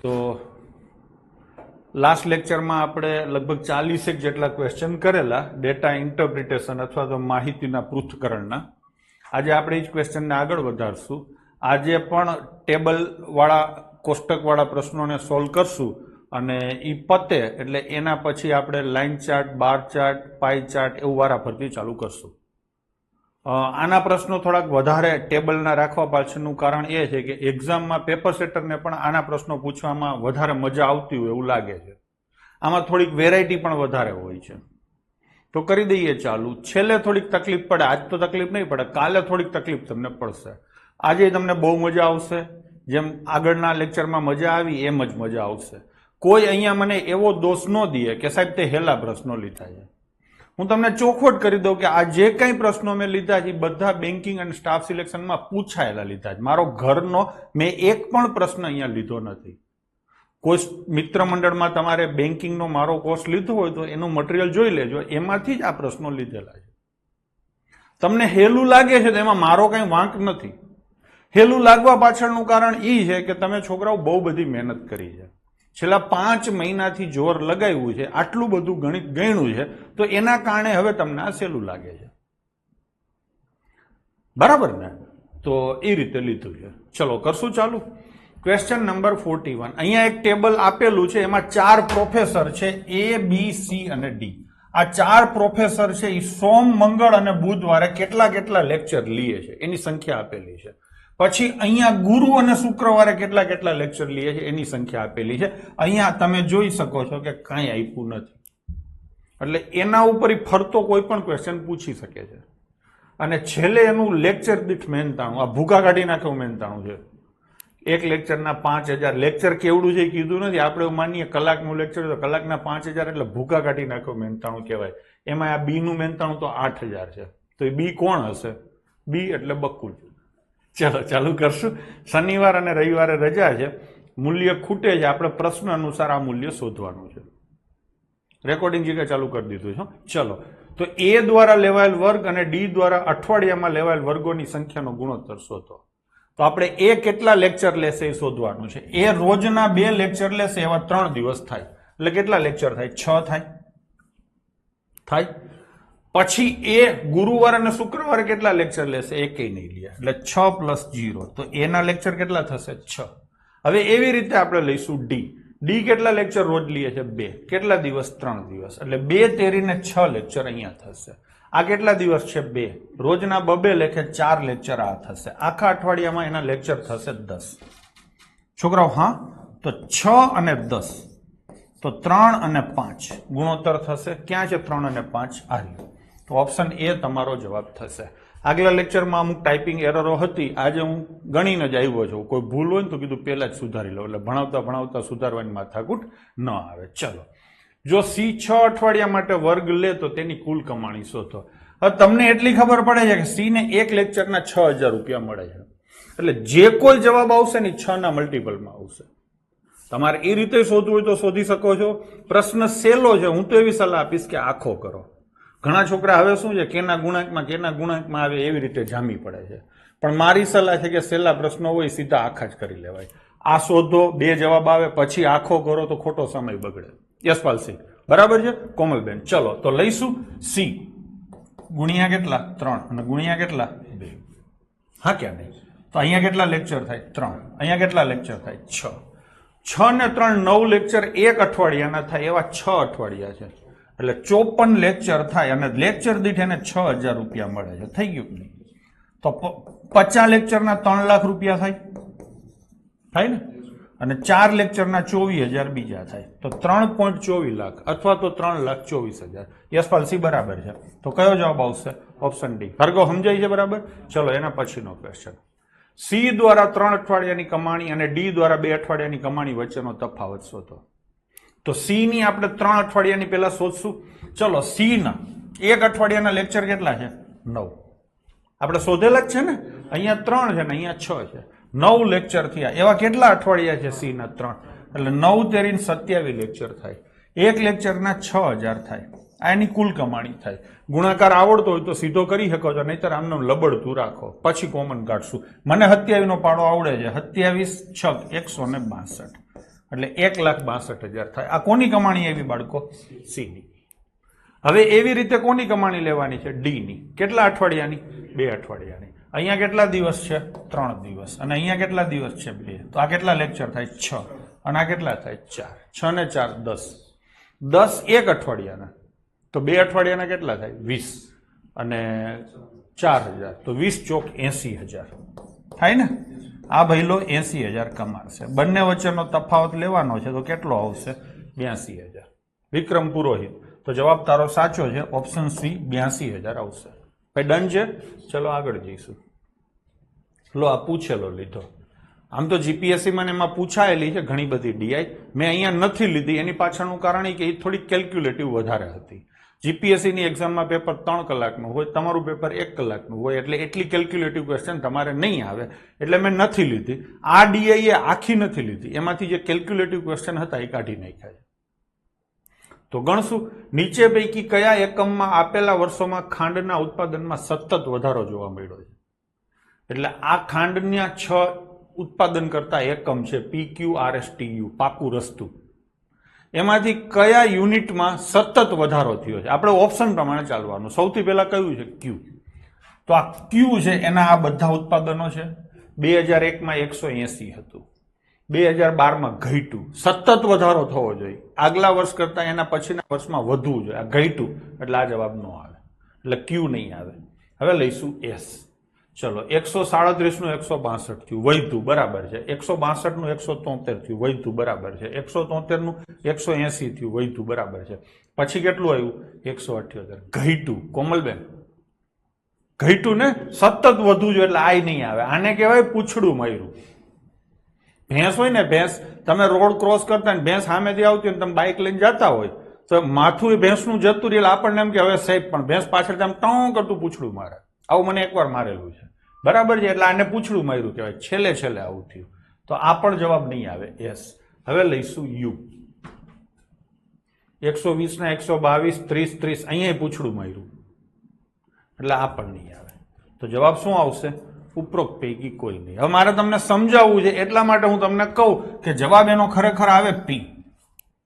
તો લાસ્ટ લેક્ચરમાં આપણે લગભગ 40 જેટલા ક્વેશ્ચન કરેલા ડેટા ઇન્ટરપ્રિટેશન અથવા તો માહિતીના પૃથ્થકરણના. આજે આપણે એ જ ક્વેશ્ચનને આગળ વધારશું. આજે પણ ટેબલવાળા કોષ્ટકવાળા પ્રશ્નોને સોલ્વ કરશું અને એ પતે એટલે એના પછી આપણે લાઇન ચાર્ટ, બાર ચાર્ટ, પાઈ ચાર્ટ એવું વારાફરતી ચાલુ કરશું. આના પ્રશ્નો થોડાક વધારે ટેબલના રાખવા પાછળનું કારણ એ છે કે એક્ઝામમાં પેપર સેટરને પણ આના પ્રશ્નો પૂછવામાં વધારે મજા આવતી હોય એવું લાગે છે. આમાં થોડીક વેરાયટી પણ વધારે હોય છે. તો કરી દઈએ ચાલુ. છેલ્લે થોડીક તકલીફ પડે, આજ તો તકલીફ નહીં પડે, કાલે થોડીક તકલીફ તમને પડશે. આજે તમને બહુ મજા આવશે, જેમ આગળના લેક્ચરમાં મજા આવી એમ જ મજા આવશે. કોઈ અહીંયા મને એવો દોષ ન દે કે સાહેબ તે હેલા પ્રશ્નો લીધા છે. હું તમને ચોખવટ કરી દઉં કે આ જે કંઈ પ્રશ્નો મેં લીધા છે એ બધા બેન્કિંગ અને સ્ટાફ સિલેક્શનમાં પૂછાયેલા લીધા છે. મારો ઘરનો મેં એક પણ પ્રશ્ન અહીંયા લીધો નથી. કોઈ મિત્ર મંડળમાં તમારે બેન્કિંગનો મારો કોર્સ લીધો હોય તો એનું મટીરિયલ જોઈ લેજો, એમાંથી જ આ પ્રશ્નો લીધેલા છે. તમને હેલું લાગે છે તો એમાં મારો કંઈ વાંક નથી. હેલું લાગવા પાછળનું કારણ એ છે કે તમે છોકરાઓ બહુ બધી મહેનત કરી છે, છેલ્લા 5 મહિનાથી જોર લગાવ્યું છે, આટલું બધું ગણિત ગણ્યું છે, તો એના કારણે હવે તમને આ સહેલું લાગે છે. બરાબર ને? તો એ રીતે લીધું છે. ચલો કરશું ચાલુ. Question number 41. અહીંયા એક ટેબલ આપેલું છે, એમાં 4 પ્રોફેસર છે, A, B, C અને D. આ 4 પ્રોફેસર છે એ સોમ, મંગળ અને બુધવારે કેટલા કેટલા લેક્ચર લે છે એની સંખ્યા આપેલી છે. પછી અહીંયા ગુરુ અને શુક્રવારે કેટલા કેટલા લેક્ચર લે છે એની સંખ્યા આપેલી છે. અહીંયા તમે જોઈ શકો છો કે કાંઈ આપ્યું નથી, એટલે એના ઉપર ફરતો કોઈ પણ ક્વેશ્ચન પૂછી શકે છે. અને છેલ્લે એનું લેક્ચર દીઠ મહેનતાણું, આ ભૂકા કાઢી નાખવું મહેનતાણું છે. એક લેક્ચરના 5000. લેક્ચર કેવડું છે એ કીધું નથી. આપણે માનીએ કલાકનું લેક્ચર તો કલાકના 5000 એટલે ભૂકા કાઢી નાખવું મહેનતાણું કહેવાય. એમાં આ બી નું મહેનતાણું તો 8000 છે. તો એ બી કોણ હશે? બી એટલે બકુલ. ચાલો ચાલુ કરશું. શનિવાર અને રવિવારે રજા છે, મૂલ્ય ખૂટે છે, આપણે પ્રશ્ન અનુસાર આ મૂલ્ય શોધવાનું છે. રેકોર્ડિંગ જગ્યા ચાલુ કરી દીધું છે. ચલો, તો એ દ્વારા લેવાયેલ વર્ગ અને ડી દ્વારા અઠવાડિયામાં લેવાયેલ વર્ગોની સંખ્યાનો ગુણોત્તર શોધો. તો આપણે એ કેટલા લેક્ચર લેશે એ શોધવાનું છે. એ રોજના 2 લેક્ચર લેશે, એવા 3 દિવસ થાય એટલે કેટલા લેક્ચર થાય? 6 થાય. પછી એ ગુરુવાર અને શુક્રવારે કેટલા લેક્ચર લેશે? એકેય નહીં લે, એટલે 6 + 0. તો એના લેક્ચર કેટલા થશે? 6. હવે એવી રીતે આપણે લઈશું ડી. ડી કેટલા લેક્ચર રોજ લે છે? 2. કેટલા દિવસ? 3 દિવસ. એટલે 2 તેરીને 6 લેક્ચર અહીંયા થશે. આ કેટલા દિવસ છે? 2. રોજના 2 લેખે 4 લેક્ચર આ થશે. આખા અઠવાડિયામાં એના લેક્ચર થશે 10. છોકરાઓ હા, તો 6 અને 10, તો 3 અને 5 ગુણોત્તર થશે. ક્યાં છે 3 અને 5? આ રહ્યું. તો ઓપ્શન એ તમારો જવાબ થશે. આગલા લેક્ચરમાં અમુક ટાઈપિંગ એરરો હતી, આજે હું ગણીને જ આવ્યો છું. કોઈ ભૂલ હોય ને તો કીધું પહેલા જ સુધારી લો, એટલે ભણાવતા ભણાવતા સુધારવાની માથાકૂટ ન આવે. ચલો, જો સી 6 અઠવાડિયા માટે વર્ગ લે તો તેની કુલ કમાણી શોધો. હવે તમને એટલી ખબર પડે છે કે સી ને એક લેક્ચરના 6000 રૂપિયા મળે છે, એટલે જે કોઈ જવાબ આવશે ને 6 ના મલ્ટિપલમાં આવશે. તમારે એ રીતે શોધવું હોય તો શોધી શકો છો. પ્રશ્ન સહેલો છે, હું તો એવી સલાહ આપીશ કે આખો કરો. ઘણા છોકરા હવે શું છે કેના ગુણાંકમાં આવે એવી રીતે જામી પડે છે, પણ મારી સલાહ છે કે સહેલા પ્રશ્નો હોય સીધા આખા જ કરી લેવાય. આ શોધો, 2 જવાબ આવે, પછી આખો કરો તો ખોટો સમય બગડે. યશપાલસિંહ બરાબર છે? કોમલબેન ચલો તો લઈશું સી ગુણ્યા કેટલા? 3 અને ગુણ્યા કેટલા? 2. હા ક્યાં નહીં? તો અહીંયા કેટલા લેક્ચર થાય? 3. અહીંયા કેટલા લેક્ચર થાય? 6. 6 ને 3 9 લેક્ચર એક અઠવાડિયાના થાય, એવા 6 અઠવાડિયા છે, એટલે 54 લેક્ચર થાય અને લેક્ચર દીઠ એને 6000 રૂપિયા મળે છે. થઈ ગયું નહીં? તો 50 લેક્ચરના 3 લાખ રૂપિયા થાય ને? અને 4 લેક્ચરના 24000 બીજા થાય, તો 3.24 લાખ અથવા તો 3,24,000. યશપાલસિંહ બરાબર છે. તો કયો જવાબ આવશે? Option D. ભાર્ગવ સમજાય છે બરાબર? ચલો એના પછીનો ક્વેશ્ચન. સી દ્વારા 3 અઠવાડિયાની કમાણી અને ડી દ્વારા 2 અઠવાડિયાની કમાણી વચ્ચેનો તફાવત શોધો. તો સી ની આપણે 3 અઠવાડિયાની પહેલા શોધશું. ચલો, સી ના 1 અઠવાડિયાના લેક્ચર કેટલા છે? 9. આપણે શોધેલા જ છે ને. અહીંયા 3 છે ને અહીંયા 6 છે. 9 લેક્ચર થયા, એવા કેટલા અઠવાડિયા છે સી ના? 3. એટલે 9 તેરીને 27 લેક્ચર થાય. એક લેક્ચરના 6000 થાય. આ એની કુલ કમાણી થાય. ગુણાકાર આવડતો હોય તો સીધો કરી શકો છો, નહીતર આમને લબડતું રાખો, પછી કોમન કાઢશું. મને 27 નો પાડો આવડે છે. 27 × 6 162. એટલે 1,62,000 થાય. આ કોની કમાણી એવી બાળકો? સી ની. હવે એવી રીતે કોની કમાણી લેવાની છે? ડી ની. કેટલા અઠવાડિયાની? 2 અઠવાડિયાની. અહીંયા કેટલા દિવસ છે? 3 દિવસ. અને અહીંયા કેટલા દિવસ છે? 2. તો આ કેટલા લેક્ચર થાય? 6. અને આ કેટલા થાય? 4. 6 ને 4 10. 10 1 અઠવાડિયાના. તો 2 અઠવાડિયાના કેટલા થાય? 20. અને 4,000. તો 20 ચોક 80,000 થાય ને? આ ભઈલો 80,000 કમાશે. બંને વચ્ચેનો તફાવત લેવાનો છે તો કેટલો આવશે? 82,000. વિક્રમ પુરોહિત. તો જવાબ તારો સાચો છે. ઓપ્શન સી 82,000 આવશે. ભાઈ ડન છે. ચલો આગળ જઈશું. લો આ પૂછેલો લીધો. આમ તો જીપીએસસી માં એમાં પૂછાયેલી છે ઘણી બધી ડીઆઈ. મેં અહીંયા નથી લીધી. એની પાછળનું કારણ એ કે એ થોડી કેલ્ક્યુલેટિવ વધારે હતી. જીપીએસસી ની એક્ઝામમાં પેપર 3 કલાકનું હોય, તમારું પેપર 1 કલાકનું હોય, એટલે એટલી કેલ્ક્યુલેટિવ ક્વેશ્ચન તમારે નહીં આવે, એટલે મેં નથી લીધી. આ ડીઆઈ એ આખી નથી લીધી. એમાંથી જે કેલ્ક્યુલેટિવ ક્વેશ્ચન હતા એ કાઢી નાખ્યા છે. તો ગણશું. નીચે પૈકી કયા એકમમાં આપેલા વર્ષોમાં ખાંડના ઉત્પાદનમાં સતત વધારો જોવા મળ્યો છે? એટલે આ ખાંડના 6 ઉત્પાદન કરતા એકમ છે PQRSTU, પાકું રસ્તું. એમાંથી કયા યુનિટમાં સતત વધારો થયો છે? આપણે ઓપ્શન પ્રમાણે ચાલવાનું. સૌથી પહેલા કયું છે? ક્યુ. તો આ ક્યુ છે એના આ બધા ઉત્પાદનો છે. 2001માં 180 હતું, 2012માં ઘટ્યું. સતત વધારો થવો જોઈએ. આગલા વર્ષ કરતા એના પછીના વર્ષમાં વધવું જોઈએ. આ ઘટ્યું એટલે આ જવાબ ન આવે, એટલે ક્યુ નહીં આવે. હવે લઈશું એસ. ચલો 137 નું 162 થયું, વધ્યું, બરાબર છે. 162 નું 173 થયું, વધ્યું, બરાબર છે. 173 નું 180 થયું, વધ્યું, બરાબર છે. પછી કેટલું આવ્યું? 178. ઘટ્યું. કોમલબેન ઘટ્યું ને? સતત વધવું જોઈએ એટલે આ નહીં આવે. આને કહેવાય પૂછડું માર્યું. ભેંસ હોય ને, ભેંસ તમે રોડ ક્રોસ કરતા ને ભેંસ સામેથી આવતી હોય, તમે બાઇક લઈને જતા હોય તો માથું ભેંસનું જતું રહે, આપણને એમ કે હવે સાહેબ, પણ ભેંસ પાછળ આમ ટોં કરતું પૂછડું મારે. આવું મને એકવાર મારેલું છે, બરાબર છે. એટલે આને પૂછડું માર્યું કહેવાય. છેલ્લે આવું થયું. તો આ પણ જવાબ નહીં આવે. યસ. હવે લઈશું યુ. 120 ના 122, 30 30, અહીંયા પૂછડું માર્યું એટલે આ પણ નહીં આવે. તો જવાબ શું આવશે? ઉપરોક્ત પૈકી કોઈ નહીં. હવે મારે તમને સમજાવવું છે એટલા માટે હું તમને કહું કે જવાબ એનો ખરેખર આવે પી.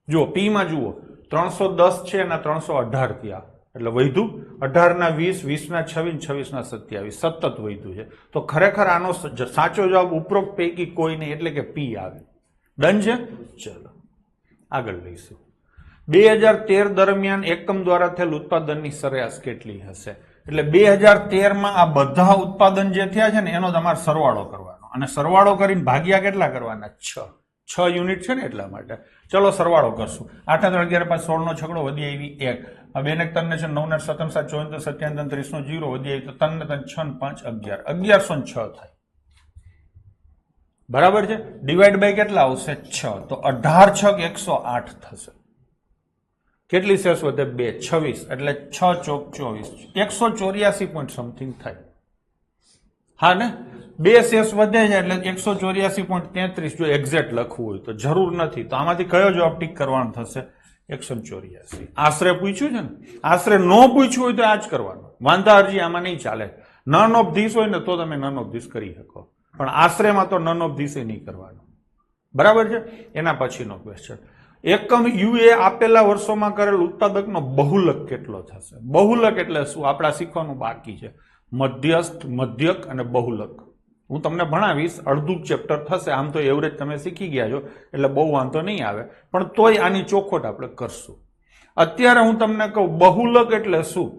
જુઓ પી માં જુઓ 310 છે એના 318 થયા એટલે વધ્યું. 18 ના 20, 20 ના 26, 26 ના 27, સતત વધ્યું છે. તો ખરેખર આનો સાચો જવાબ ઉપરોક્ત પૈકી કોઈ નહીં એટલે કે પી આવે. ડન છે. ચલો આગળ લઈશું. 2013 દરમિયાન એકમ દ્વારા થયેલ ઉત્પાદનની સરેરાશ કેટલી હશે? એટલે 2013માં આ બધા ઉત્પાદન જે થયા છે ને એનો તમારે સરવાળો કરવાનો, અને સરવાળો કરીને ભાગ્યા કેટલા કરવાના? 6 યુનિટ છે ને એટલા માટે. ચલો સરવાળો કરશું. 8 3 11 5 16 નો છગડો વધી આવી 1. આ 2 ને 3 ને 9 ને 7 7 14 27 30 નો 0 વધી આવી તો 3 ને 3 6 ને 5 11, 1106 થાય. બરાબર છે. ડિવાઈડ બાય કેટલા આવશે? 6. તો 18 6 108 થશે. કેટલી શેષ વધે? 2. 26 એટલે 6 ચોક 24, 184 પોઈન્ટ સમથિંગ થાય. હા ને? 2 શેષ વધે છે એટલે 184.33. જો એક્ઝેક્ટ લખવું હોય તો, જરૂર નથી તો આમાંથી કયો જવાબ ટીક કરવાનો થશે? 184. આશરે પૂછ્યું છે ને. આશરે ન પૂછ્યું હોય તો આ જ કરવાનું. વાંધા અરજી આમાં નહીં ચાલે. નન ઓફ ધીસ હોય ને તો તમે નન ઓફ ધીસ કરી શકો, પણ આશરેમાં તો નન ઓફ ધીસ એ નહીં કરવાનું. બરાબર છે. એના પછીનો ક્વેશ્ચન. એકમ યુ એ આપેલા વર્ષોમાં કરેલ ઉત્પાદકનો બહુલક કેટલો થશે? બહુલક એટલે શું? આપણા શીખવાનું બાકી છે. મધ્યસ્થ, મધ્યક અને બહુલક હું તમને ભણાવીશ. અડધું ચેપ્ટર થશે. આમ તો એવરેજ તમે શીખી ગયા છો એટલે બહુ વાંધો નહીં આવે, પણ તોય આની ચોખવટ આપણે કરશું. અત્યારે હું તમને કહું બહુલક એટલે શું,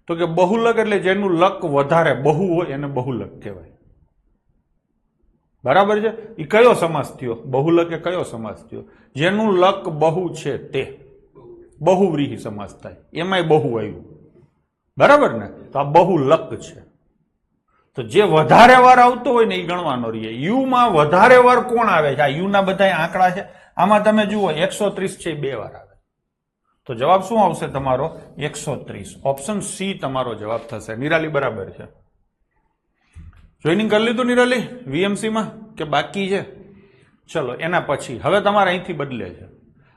તો કે બહુલક એટલે જેનું લક વધારે બહુ હોય એને બહુલક કહેવાય. બરાબર છે. એ કયો સમાસ થયો? બહુલક એ કયો સમાસ થયો? જેનું લક બહુ છે તે બહુવ્રીહી સમાસ થાય. એમાંય બહુ આવ્યું. બરાબર ને? તો આ બહુલક છે. તો જે વધારે વાર આવતો હોય ને એ ગણવાનો રહીએ. યુ માં વધારે વાર કોણ આવે છે? આ યુ ના બધા આંકડા છે. આમાં તમે જુઓ 130 છે, 2 વાર આવે. તો જવાબ શું આવશે તમારો? 130. ઓપ્શન સી તમારો જવાબ થશે. નિરાલી બરાબર છે. જોઈનિંગ કરી લીધું નિરાલી વીએમસી માં કે બાકી છે? ચલો એના પછી હવે તમારે અહીંથી બદલે છે.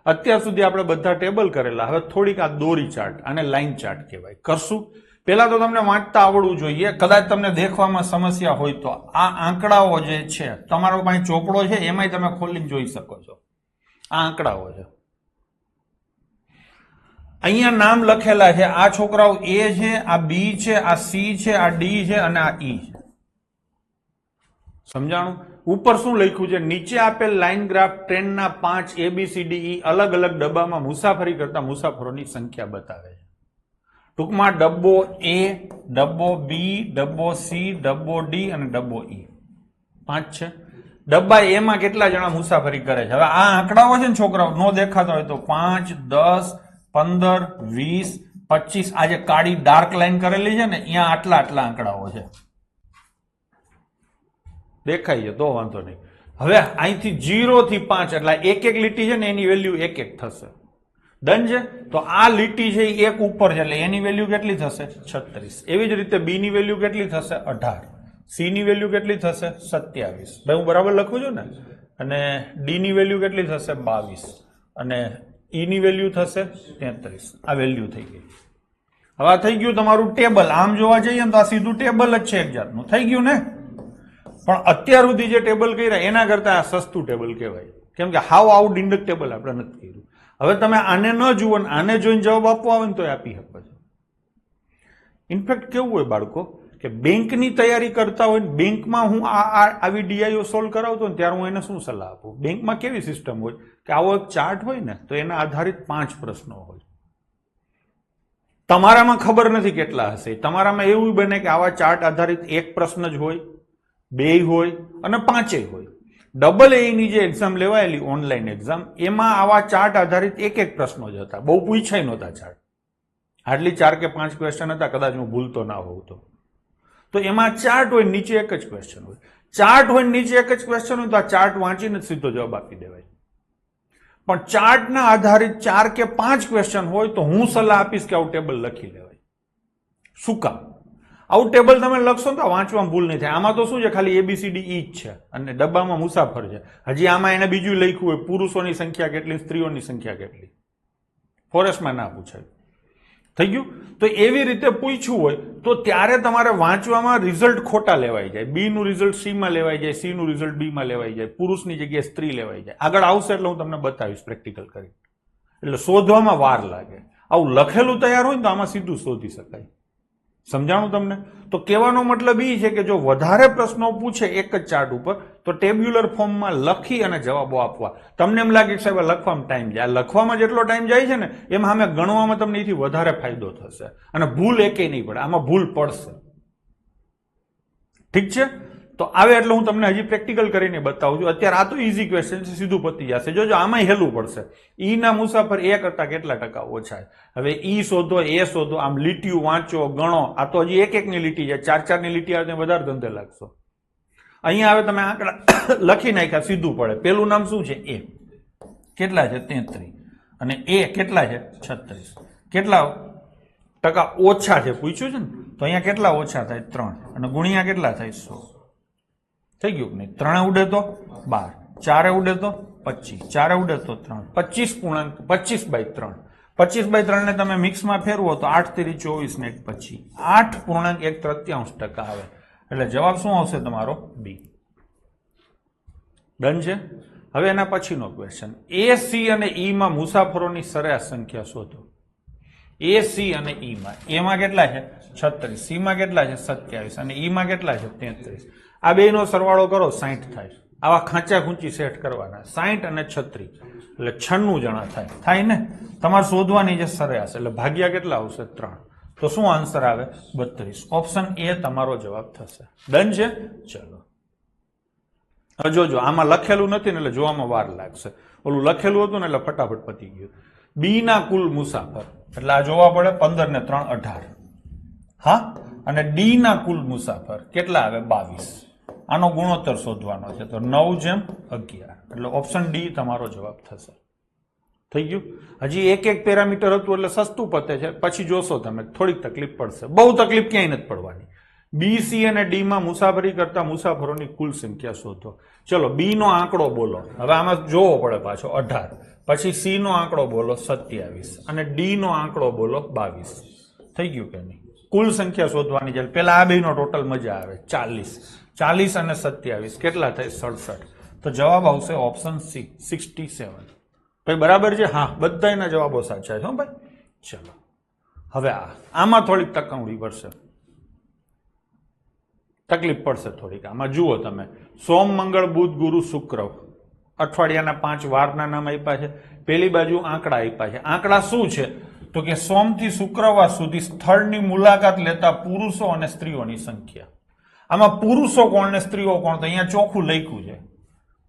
અત્યાર સુધી આપણે બધા ટેબલ કરેલા. હવે થોડીક આ દોરી ચાર્ટ, આને લાઈન ચાર્ટ કહેવાય, કરશું. પેલા તો તમને વાંચતા આવડવું જોઈએ. કદાચ તમને દેખવામાં સમસ્યા હોય તો આ આંકડાઓ જે છે તમારો પાસે ચોપડો છે એમાંય તમે ખોલીને જોઈ શકો છો. આ આંકડાઓ છે. અહીંયા નામ લખેલા છે. આ છોકરાઓ એ છે, આ બી છે, આ સી છે, આ ડી છે અને આ ઈ છે. સમજાણું? ઉપર શું લખ્યું છે? નીચે આપેલ લાઈન ગ્રાફ ટ્રેનના 5 ABCDE અલગ અલગ ડબ્બામાં મુસાફરી કરતા મુસાફરોની સંખ્યા બતાવે છે. ટૂંકમાં ડબ્બો એ, ડબ્બો બી, ડબ્બો સી, ડબ્બો ડી અને ડબ્બો ઈ 5 છે. ડબ્બા એમાં કેટલા જણા મુસાફરી કરે છે? હવે આ આંકડાઓ છે ને છોકરાઓ નો દેખાતા હોય તો 5, 10, 15, 20, 25 આ જે કાળી ડાર્ક લાઈન કરેલી છે ને અહીંયા આટલા આટલા આંકડાઓ છે. દેખાય છે તો વાંધો નહીં. હવે અહીંથી 0 થી 5 એટલે એક એક લીટી છે ને એની વેલ્યુ એક એક થશે. ડન છે? તો આ લીટી છે એ એક ઉપર છે એટલે એની વેલ્યુ કેટલી થશે? 36. એવી જ રીતે બી ની વેલ્યુ કેટલી થશે? 18. સી ની વેલ્યુ કેટલી થશે? 27. ભાઈ હું બરાબર લખું છું ને? અને ડી ની વેલ્યુ કેટલી થશે? 22. અને ઈ ની વેલ્યુ થશે 33. આ વેલ્યુ થઈ ગઈ. હવે આ થઈ ગયું તમારું ટેબલ. આમ જોવા જઈએ તો આ સીધું ટેબલ જ છે એક જાતનું. થઈ ગયું ને? પણ અત્યાર સુધી જે ટેબલ કર્યા એના કરતા આ સસ્તું ટેબલ કહેવાય. કેમ કે હાવ આવું ડિંડક ટેબલ આપણે નથી કર્યું. હવે તમે આને ન જુઓ ને આને જોઈને જવાબ આપવા આવે ને તો આપી શકો છો. ઇનફેક્ટ કેવું હોય બાળકો કે બેંકની તૈયારી કરતા હોય ને બેંકમાં હું આવી ડીઆઈઓ સોલ્વ કરાવતો ને ત્યારે હું એને શું સલાહ આપું? બેંકમાં કેવી સિસ્ટમ હોય કે આવો એક ચાર્ટ હોય ને તો એના આધારિત 5 પ્રશ્નો હોય. તમારામાં ખબર નથી કેટલા હશે. તમારામાં એવું બને કે આવા ચાર્ટ આધારિત એક પ્રશ્ન જ હોય, 2 હોય અને 5 હોય. ડબલ એની જે એક્ઝામ લેવાયેલી ઓનલાઈન એક્ઝામ એમાં આવા ચાર્ટ આધારિત એક એક પ્રશ્નો જ હતા. બહુ પૂછાય નહોતા ચાર્ટ. હાર્ડલી 4 કે 5 ક્વેશ્ચન હતા, કદાચ હું ભૂલતો ના હોઉં તો એમાં ચાર્ટ હોય નીચે એક જ ક્વેશ્ચન હોય. ચાર્ટ હોય નીચે એક જ ક્વેશ્ચન હોય તો આ ચાર્ટ વાંચીને સીધો જવાબ આપી દેવાય. પણ ચાર્ટના આધારિત 4 કે 5 ક્વેશ્ચન હોય તો હું સલાહ આપીશ કે આવું ટેબલ લખી લેવાય. શું કામ? આવું ટેબલ તમે લખશો ને તો વાંચવામાં ભૂલ નહીં થાય. આમાં તો શું છે? ખાલી ABCD ઈ જ છે અને ડબ્બામાં મુસાફર છે. હજી આમાં એને બીજું લખ્યું હોય પુરુષોની સંખ્યા કેટલી, સ્ત્રીઓની સંખ્યા કેટલી. ફોરેસ્ટમાં ના પૂછાય. થઈ ગયું? તો એવી રીતે પૂછ્યું હોય તો ત્યારે તમારે વાંચવામાં રિઝલ્ટ ખોટા લેવાઈ જાય. બી નું રિઝલ્ટ સી માં લેવાઈ જાય, સી નું રિઝલ્ટ બી માં લેવાઈ જાય, પુરુષની જગ્યાએ સ્ત્રી લેવાઈ જાય. આગળ આવશે એટલે હું તમને બતાવીશ પ્રેક્ટિકલ કરી. એટલે શોધવામાં વાર લાગે. આવું લખેલું તૈયાર હોય ને તો આમાં સીધું શોધી શકાય. સમજાણું તમને? તો કહેવાનો મતલબ એ છે કે જો વધારે પ્રશ્નો પૂછે એક જ ચાર્ટ ઉપર તો ટેબ્યુલર ફોર્મમાં લખી અને જવાબો આપવા. તમને એમ લાગે કે સાહેબ લખવામાં ટાઈમ જાય. લખવામાં જેટલો ટાઈમ જાય છે ને એમાં અમે ગણવામાં તમને એથી વધારે ફાયદો થશે અને ભૂલ એકેય નહીં પડે. આમાં ભૂલ પડશે. ઠીક છે? તો આવે એટલે હું તમને હજી પ્રેક્ટિકલ કરીને બતાવું છું. અત્યારે આ તો ઇઝી ક્વેશ્ચન છે, સીધું પતી જશે. જોજો આમાં હેલું પડશે. ઈ ના મુસાફર એ કરતા કેટલા ટકા ઓછા છે. હવે ઈ શોધો, એ શોધો, આમ લીટીઓ વાંચો, ગણો. આ તો હજી એક એકની લીટી છે. 4 ની લીટી આવે વધારે ધંધે લાગશો. અહીંયા હવે તમે આંકડા લખી નાખ્યા, સીધું પડે. પેલું નામ શું છે? એ. કેટલા છે? 33. અને એ કેટલા છે? 36. કેટલા ટકા ઓછા છે પૂછ્યું છે ને? તો અહીંયા કેટલા ઓછા થાય? 3. અને ગુણ્યા કેટલા થાય? 100. થઈ ગયું કે નહીં? 3 ઉડે તો 12, 4 ઉડે તો 25, 4 ઉડે તો 3, 25/3. 25/3 ને તમે મિક્સમાં ફેરવો તો 8 × 24 ને 1 25, 8.1 આવે. એટલે જવાબ શું આવશે તમારો? બી. ડન છે? હવે એના પછીનો ક્વેશ્ચન, એ, સી અને ઈ માં મુસાફરોની સરેરાશ સંખ્યા શોધો. એ, સી અને ઈ માં. એમાં કેટલા છે? 36. સી માં કેટલા છે? 27. અને ઈ માં કેટલા છે? 33. આ બેનો સરવાળો કરો 60 થાય. આવા ખાંચા ખૂંચી સેટ કરવાના. 60 અને 36 એટલે 96 જણા થાય ને? તમારે શોધવાની જે સરેરાશ એટલે ભાગ્યા કેટલા આવશે? 3. તો શું આન્સર આવે? 32. ઓપ્શન એ તમારો જવાબ થશે. ડન છે? ચલો હવે જોજો, આમાં લખેલું નથી ને એટલે જોવામાં વાર લાગશે. ઓલું લખેલું હતું ને એટલે ફટાફટ પતી ગયું. બી ના કુલ મુસાફર એટલે આ જોવા પડે 15 ને 3 18. હા, અને ડી ના કુલ મુસાફર કેટલા આવે? 22. આનો ગુણોત્તર શોધવાનો છે તો 9/11 એટલે ઓપ્શન ડી તમારો જવાબ થશે. થઈ ગયું? હજી એક એક પેરામીટર હતું એટલે સસ્તું પતે છે. પછી જોશો તમે થોડીક તકલીફ પડશે. બહુ તકલીફ ક્યાંય નથી પડવાની. બી, સી અને ડી માં મુસાફરી કરતા મુસાફરોની કુલ સંખ્યા શોધો. ચલો બી નો આંકડો બોલો. હવે આમાં જોવો પડે પાછો 18. પછી સી નો આંકડો બોલો 27 અને ડી નો આંકડો બોલો 22. થઈ ગયું કે નહીં? કુલ સંખ્યા શોધવાની છે. પેલા આ બેનો ટોટલ મજા આવે. 40 અને 27 કેટલા થાય? 67. તો જવાબ આવશે ઓપ્શન સી 67. ભાઈ બરાબર છે? હા, બધાના જવાબો સાચા છે હો ભાઈ. ચલો હવે આમાં થોડીક તકવડી પડશે, તકલીફ પડશે થોડીક. આમાં જુઓ તમે, સોમ, મંગળ, બુધ, ગુરુ, શુક્ર, અઠવાડિયાના 5 વારના નામ આપ્યા છે. પેલી બાજુ આંકડા આપ્યા છે. આંકડા શું છે? તો કે સોમથી શુક્રવાર સુધી સ્થળની મુલાકાત લેતા પુરુષો અને સ્ત્રીઓની સંખ્યા. આમાં પુરુષો કોણ ને સ્ત્રીઓ કોણ? તો અહીંયા ચોખ્ખું લખ્યું છે.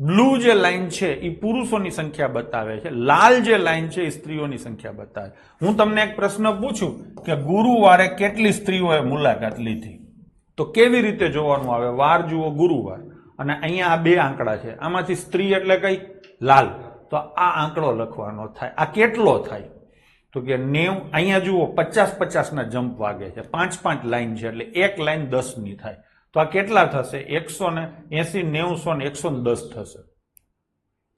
બ્લુ જે લાઈન છે એ પુરુષોની સંખ્યા બતાવે છે, લાલ જે લાઈન છે એ સ્ત્રીઓની સંખ્યા બતાવે. હું તમને એક પ્રશ્ન પૂછું કે ગુરુવારે કેટલી સ્ત્રીઓએ મુલાકાત લીધી, તો કેવી રીતે જોવાનું આવે? વાર જુઓ, ગુરુવાર, અને અહીંયા આ 2 આંકડા છે, આમાંથી સ્ત્રી એટલે કઈ? લાલ. તો આ આંકડો લખવાનો થાય. આ કેટલો થાય? તો કે 90. અહીંયા જુઓ 50-50 ના જમ્પ વાગે છે, 5-5 લાઈન છે, એટલે એક લાઈન 10 ની થાય. તો આ કેટલા થશે? 180, 90, 110 થશે.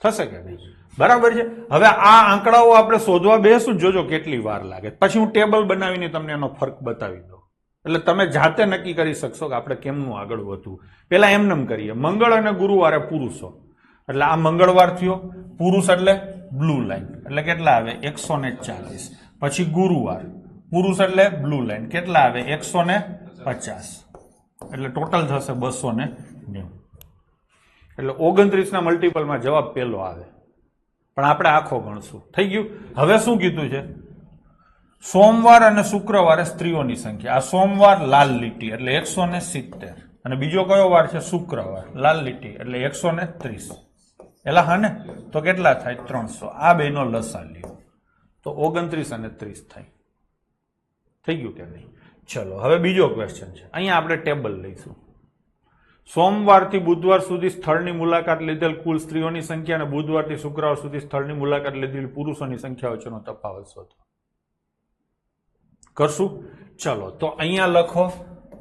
થશે કે નહીં? બરાબર છે. હવે આ આંકડાઓ આપણે શોધવા બેસું, જોજો કેટલી વાર લાગે. પછી હું ટેબલ બનાવીને તમને એનો ફરક બતાવી દઉં, એટલે તમે જાતે નક્કી કરી શકશો કે આપણે કેમનું આગળ વધવું. પેલા એમનેમ કરીએ. મંગળ અને ગુરુવારે પુરુષો, એટલે આ મંગળવાર થયો. પુરુષ એટલે બ્લુ લાઈન, એટલે કેટલા આવે? 140. પછી ગુરુવાર, પુરુષ એટલે બ્લુ લાઈન, કેટલા આવે? 150. એટલે ટોટલ થશે 290. એટલે 29 ના મલ્ટીપલમાં જવાબ પેલો આવે, પણ આપણે આખો ગણશું. થઈ ગયું. હવે શું કીધું છે? સોમવાર અને શુક્રવારે સ્ત્રીઓની સંખ્યા. આ સોમવાર લાલ લીટી એટલે 170, અને બીજો કયો વાર છે? શુક્રવાર, લાલ લીટી એટલે 130. એટલે હા ને? તો કેટલા થાય? 300. આ બેનો લસા લ્યો તો 29 અને 30 થાય. થઈ ગયું કે નહીં? ચલો હવે બીજો ક્વેશ્ચન છે. અહીંયા આપણે ટેબલ લઈશું. સોમવારથી બુધવાર સુધી સ્થળની મુલાકાત લીધેલ કુલ સ્ત્રીઓની સંખ્યા અને બુધવારથી શુક્રવાર સુધી સ્થળની મુલાકાત લીધેલ પુરુષોની સંખ્યા વચ્ચેનો તફાવત શોધો. કરશું? ચલો તો અહીંયા લખો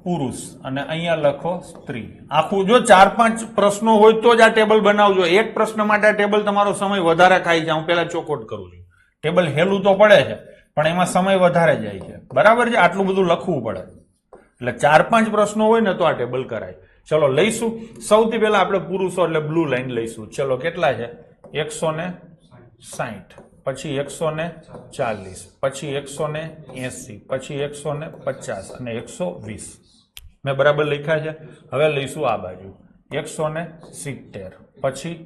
પુરુષ અને અહીંયા લખો સ્ત્રી. આખું જો 4-5 પ્રશ્નો હોય તો જ આ ટેબલ બનાવજો. એક પ્રશ્ન માટે આ ટેબલ તમારો સમય વધારે ખાઈ જાય. હું પેલા ચોખવટ કરું છું. ટેબલ હેલું તો પડે છે, પણ એમાં સમય વધારે જાય છે. બરાબર છે? આટલું બધું લખવું પડે. એટલે 4-5 પ્રશ્નો હોય ને તો આ ટેબલ કરાય. ચલો લઈશું. સૌથી પહેલા આપણે પુરુષો એટલે બ્લુ લાઈન લઈશું. ચલો કેટલા છે? 160, પછી 140, પછી 180, પછી 150 અને 120. મેં બરાબર લખ્યા છે. હવે લઈશું આ બાજુ 170, પછી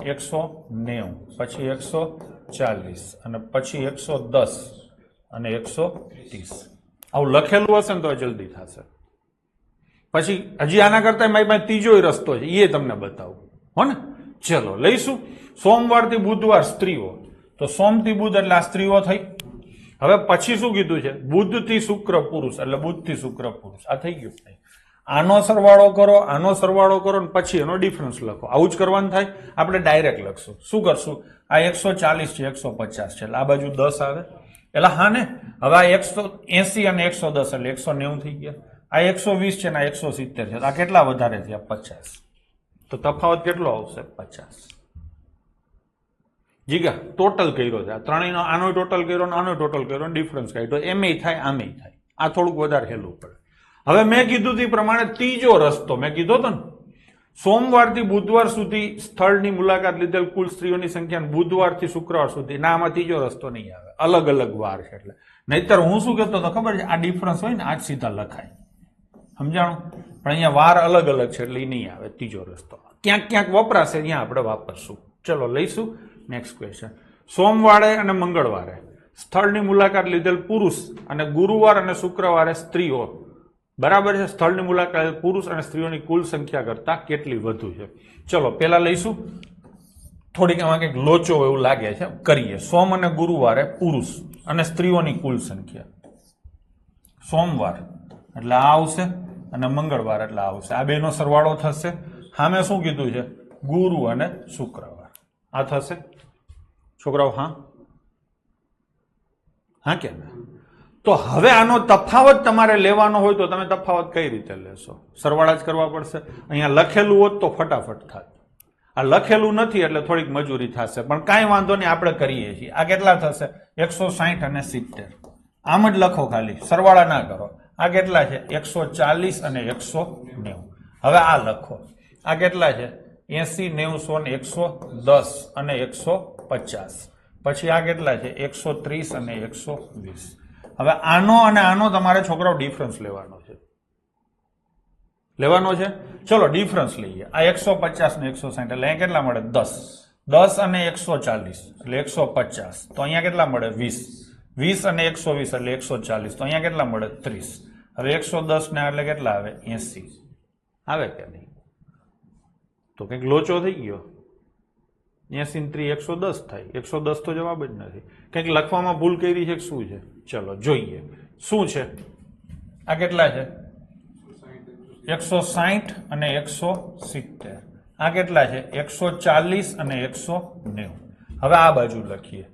190, પછી 140 અને પછી 110 અને 130. આવું લખેલું હશે ને તો જલ્દી થશે. પછી હજી આના કરતા મારી પાસે ત્રીજો રસ્તો છે, એ તમને બતાવું હો ને. ચલો લઈશું. સોમવારથી બુધવાર સ્ત્રીઓ, તો સોમથી બુધ એટલે આ સ્ત્રીઓ થઈ. હવે પછી શું કીધું છે? બુધથી શુક્ર પુરુષ, એટલે બુધથી શુક્ર પુરુષ. આ થઈ ગયું. આનો સરવાળો કરો, આનો સરવાળો કરો ને પછી એનો ડિફરન્સ લખો. આવું જ કરવાનું થાય. આપણે ડાયરેક્ટ લખશું. શું કરશું? આ 140 છે, 150 છે, એટલે આ બાજુ 10 આવે. એટલે હા ને? હવે આ 180 અને 110 એટલે 190 થઈ ગયા. આ 120 છે ને આ 170 છે. આ કેટલા વધારે થયા? 50. તો તફાવત કેટલો આવશે? 50. જીગા ટોટલ કર્યો છે. આ ત્રણેયનો આનો ટોટલ કર્યો ને આનો ટોટલ કર્યો ને ડિફરન્સ કાઢ્યો. એમેય થાય, આમેય થાય. આ થોડુંક વધારે હેલું પડે. હવે મેં કીધું તે પ્રમાણે ત્રીજો રસ્તો મેં કીધો હતો ને, સોમવારથી બુધવાર સુધી સ્થળની મુલાકાત લીધેલ કુલ સ્ત્રીઓની સંખ્યા બુધવારથી શુક્રવાર સુધી. ના, આમાં ત્રીજો રસ્તો નહીં આવે. અલગ અલગ વાર છે. એટલે નહીતર હું શું કહેતો હતો ખબર છે? આ ડિફરન્સ હોય ને આ જ સીધા લખાય. સમજાણું? પણ અહીંયા વાર અલગ અલગ છે એટલે એ નહીં આવે ત્રીજો રસ્તો. ક્યાંક ક્યાંક વપરાશે, અહીંયા આપણે વાપરશું. ચલો લઈશું નેક્સ્ટ ક્વેશ્ચન. સોમવારે અને મંગળવારે સ્થળની મુલાકાત લીધેલ પુરુષ અને ગુરુવાર અને શુક્રવારે સ્ત્રીઓ, બરાબર છે? સ્થળની મુલાકાત પુરુષ અને સ્ત્રીઓની કુલ સંખ્યા કરતા કેટલી વધુ છે? ચલો પેલા લઈશું. થોડીક આમાં કંઈક લોચો એવું લાગે છે, કરીએ. સોમ અને ગુરુવારે પુરુષ અને સ્ત્રીઓની કુલ સંખ્યા. સોમવાર એટલે આ આવશે અને મંગળવાર એટલે આ આવશે. આ બેનો સરવાળો થશે. સામે શું કીધું છે? ગુરુ અને શુક્રવાર. આ થશે છોકરાઓ? હા હા કે ના? તો હવે આનો તફાવત તમારે લેવાનો હોય તો તમે તફાવત કઈ રીતે લેશો? સરવાળા જ કરવા પડશે. અહીંયા લખેલું હોત તો ફટાફટ થાય. આ લખેલું નથી એટલે થોડીક મજૂરી થશે, પણ કાંઈ વાંધો નહીં, આપણે કરીએ છીએ. આ કેટલા થશે? 160 અને 70. આમ જ લખો, ખાલી સરવાળા ના કરો. આ કેટલા છે? 140 અને 190. હવે આ લખો. આ કેટલા છે? 80, 90, 110 અને 150. પછી આ કેટલા છે 130 અને 120. હવે આનો અને આનો તમારે છોકરાઓ ડિફરન્સ લેવાનો છે. ચલો ડિફરન્સ લઈએ. આ 150 ને 160 એટલે અહીંયા કેટલા મળે 10 અને 140 એટલે 150. તો અહીંયા કેટલા મળે 20 અને 120 એટલે 140. તો અહીંયા કેટલા મળે 30. હવે 110 ને એટલે કેટલા આવે 80. આવે કે નહીં? તો કંઈક લોચો થઈ ગયો. 80 ને 3 110 થાય. 110 તો જવાબ જ નથી. કંઈક લખવામાં ભૂલ કરી છે કે શું છે? ચલો જોઈએ શું છે. આ કેટલા છે 160 અને 170. આ કેટલા છે 140 અને 190. હવે આ બાજુ લખીએ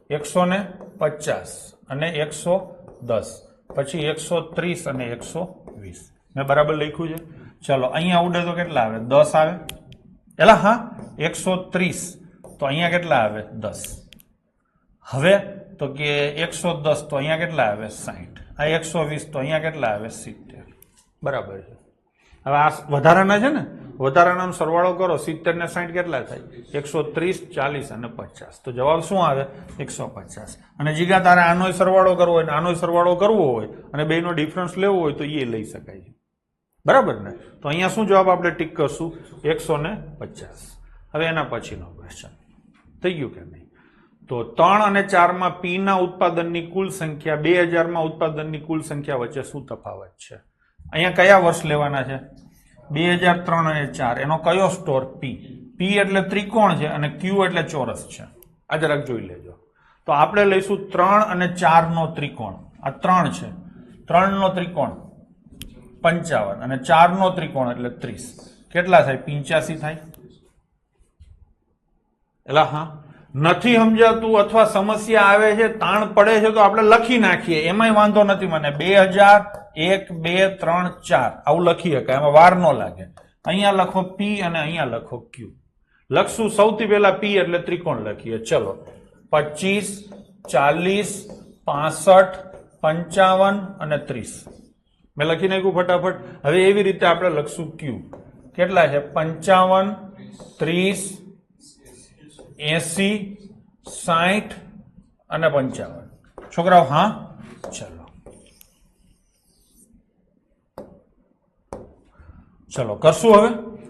150 અને 110 પછી 130 અને 120. મેં બરાબર લખ્યું છે? ચલો અહીંયા ઉડે તો કેટલા આવે 10 આવે. એલા હા 130 તો અહીંયા કેટલા આવે 10. હવે તો કે 110 તો અહીંયા કેટલા આવે 60. આ 120 તો અહીંયા કેટલા આવે 70. બરાબર છે. હવે આ વધારાના છે ને, વધારાનો સરવાળો કરો 70 ને 60 કેટલા થાય 130 40 અને 50. તો જવાબ શું આવે 150. અને જીગા તારે આનોય સરવાળો કરવો હોય ને આનોય સરવાળો કરવો હોય અને બેનો ડિફરન્સ લેવો હોય તો એ લઈ શકાય છે. બરાબર ને? તો અહીંયા શું જવાબ આપણે ટીક કરશું 150. હવે એના પછીનો ક્વેશ્ચન થઈ ગયું કે નહીં? તો 3 અને 4 માં પી ના ઉત્પાદનની કુલ સંખ્યા 2000 માં ઉત્પાદનની કુલ સંખ્યા વચ્ચે શું તફાવત છે? અહીંયા કયા વર્ષ લેવાના છે 2003 અને 4. એનો કયો સ્ટોર પી? પી એટલે ત્રિકોણ છે અને ક્યુ એટલે ચોરસ છે. આ જરાક જોઈ લેજો. તો આપણે લઈશું 3 અને 4 નો ત્રિકોણ. આ 3 છે, 3 નો ત્રિકોણ 55 અને 4 નો ત્રિકોણ એટલે 30. કેટલા થાય 85 થાય. એલા હા નથી સમજાતું અથવા સમસ્યા આવે છે, તાણ પડે છે તો આપણે લખી નાખીએ, એમાંય વાંધો નથી મને. 2000 1 2 3 4 આવું લખી શકાય, એમાં વાર ન લાગે. અહીંયા લખો પી અને અહીંયા લખો ક્યુ. લખશું સૌથી પહેલા પી એટલે ત્રિકોણ લખીએ. ચલો 25 40 65 55 અને 30 મેં લખી નાખ્યું ફટાફટ. હવે એવી રીતે આપણે લખશું ક્યુ. કેટલા છે 55 30 80 60 અને 55. છોકરાઓ હા ચલો કરશું. હવે